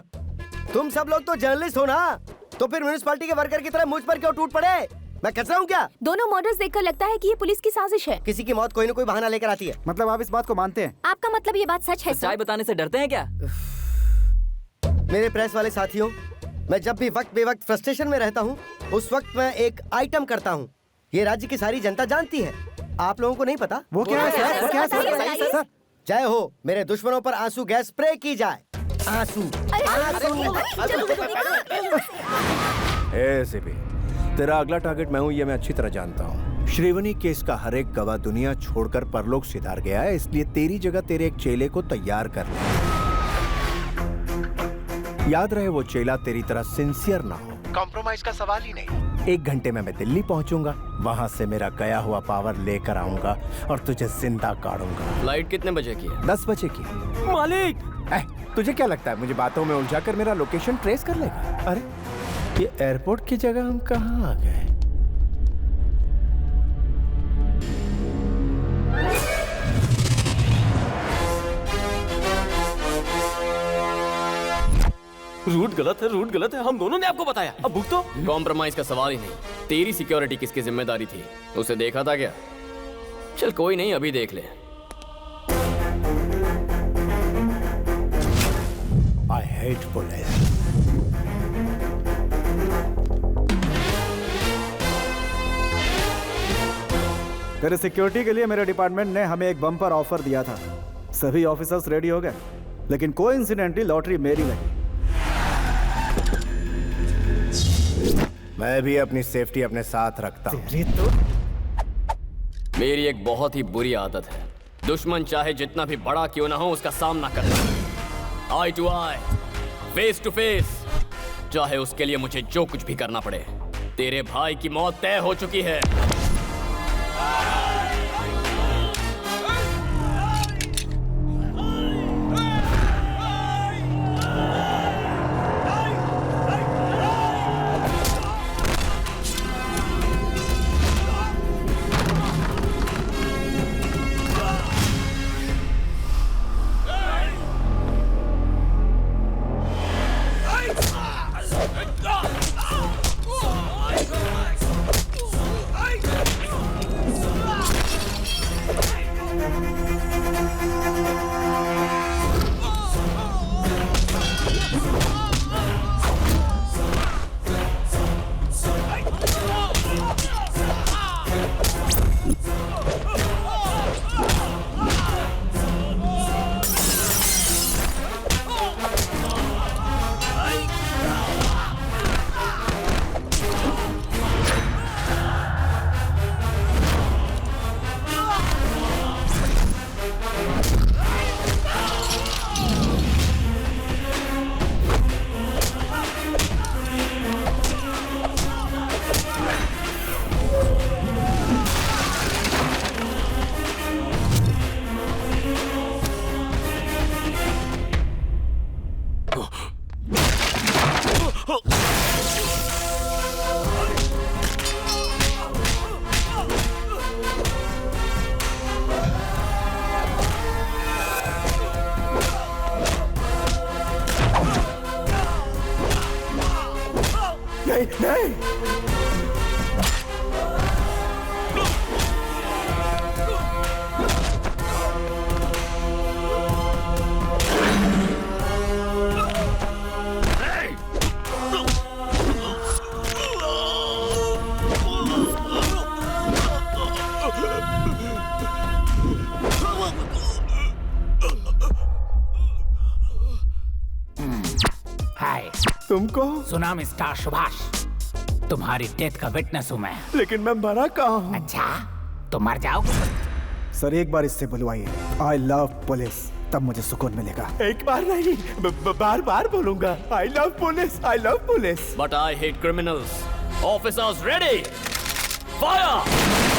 तुम सब लोग तो जर्नलिस्ट हो ना? तो फिर म्युनिसिपैलिटी के वर्कर की तरह मुझ पर क्यों टूट पड़े? मैं कचरा हूँ क्या? दोनों मर्डर्स देखकर लगता है कि ये पुलिस की साजिश है। किसी की मौत कोई न कोई बहाना लेकर आती है। मतलब आप इस बात को मानते हैं? आपका मतलब ये बात सच है? सच्चाई बताने से डरते हैं क्या? मेरे प्रेस वाले साथियों, मैं जब भी वक्त बेवक्त फ्रस्ट्रेशन में रहता हूँ, उस वक्त मैं एक आइटम करता हूँ। ये राज्य की सारी जनता जानती है, आप लोगों को नहीं पता। वो क्या है सर? वो क्या है सर? जय हो, मेरे दुश्मनों पर आंसू गैस स्प्रे की जाए। आंसू। एसीपी, तेरा अगला टारगेट मैं हूँ, ये मैं अच्छी तरह जानता हूँ। श्रीवनी केस का हर एक गवाह दुनिया छोड़कर परलोक सिधार गया है, इसलिए तेरी जगह तेरे एक चेले को तैयार कर ले। याद रहे वो चेला तेरी तरह सिंसियर ना हो, कॉम्प्रोमाइज का सवाल ही नहीं। 1 घंटे में मैं दिल्ली पहुंचूंगा, वहां से मेरा गया हुआ पावर लेकर आऊंगा और तुझे जिंदा काटूंगा। फ्लाइट कितने बजे की है? 10 बजे की। मालिक, तुझे क्या लगता है मुझे बातों में उलझाकर मेरा लोकेशन ट्रेस कर लेगा? अरे ये एयरपोर्ट की जगह हम कहाँ आ गए? रूट गलत है, हम दोनों ने आपको बताया, अब भुगतो। कॉम्प्रोमाइज का सवाल ही नहीं। तेरी सिक्योरिटी किसकी जिम्मेदारी थी? उसे देखा था क्या? चल कोई नहीं, अभी देख ले। I hate police. तेरे सिक्योरिटी के लिए मेरे डिपार्टमेंट ने हमें एक बम्पर ऑफर दिया था। सभी ऑफिसर्स रेडी हो गए, लेकिन कोइंसिडेंटली लॉटरी मेरी लगी। मैं भी अपनी सेफ्टी अपने साथ रखता हूँ। मेरी एक बहुत ही बुरी आदत है, दुश्मन चाहे जितना भी बड़ा क्यों ना हो उसका सामना करना, eye to eye, face to face, चाहे उसके लिए मुझे जो कुछ भी करना पड़े। तेरे भाई की मौत तय हो चुकी है। नहीं। हाय, तुमको सुना मिस्टर सुभाष, तुम्हारी डेथ का विटनेस हूँ मैं। लेकिन मैं मरा कहाँ हूँ? अच्छा, तो मर जाओगे। सर एक बार इससे बुलवाइए, आई लव पुलिस, तब मुझे सुकून मिलेगा। एक बार नहीं, बार बार बोलूंगा, I love police, I love police. But I hate criminals. Officers ready, fire!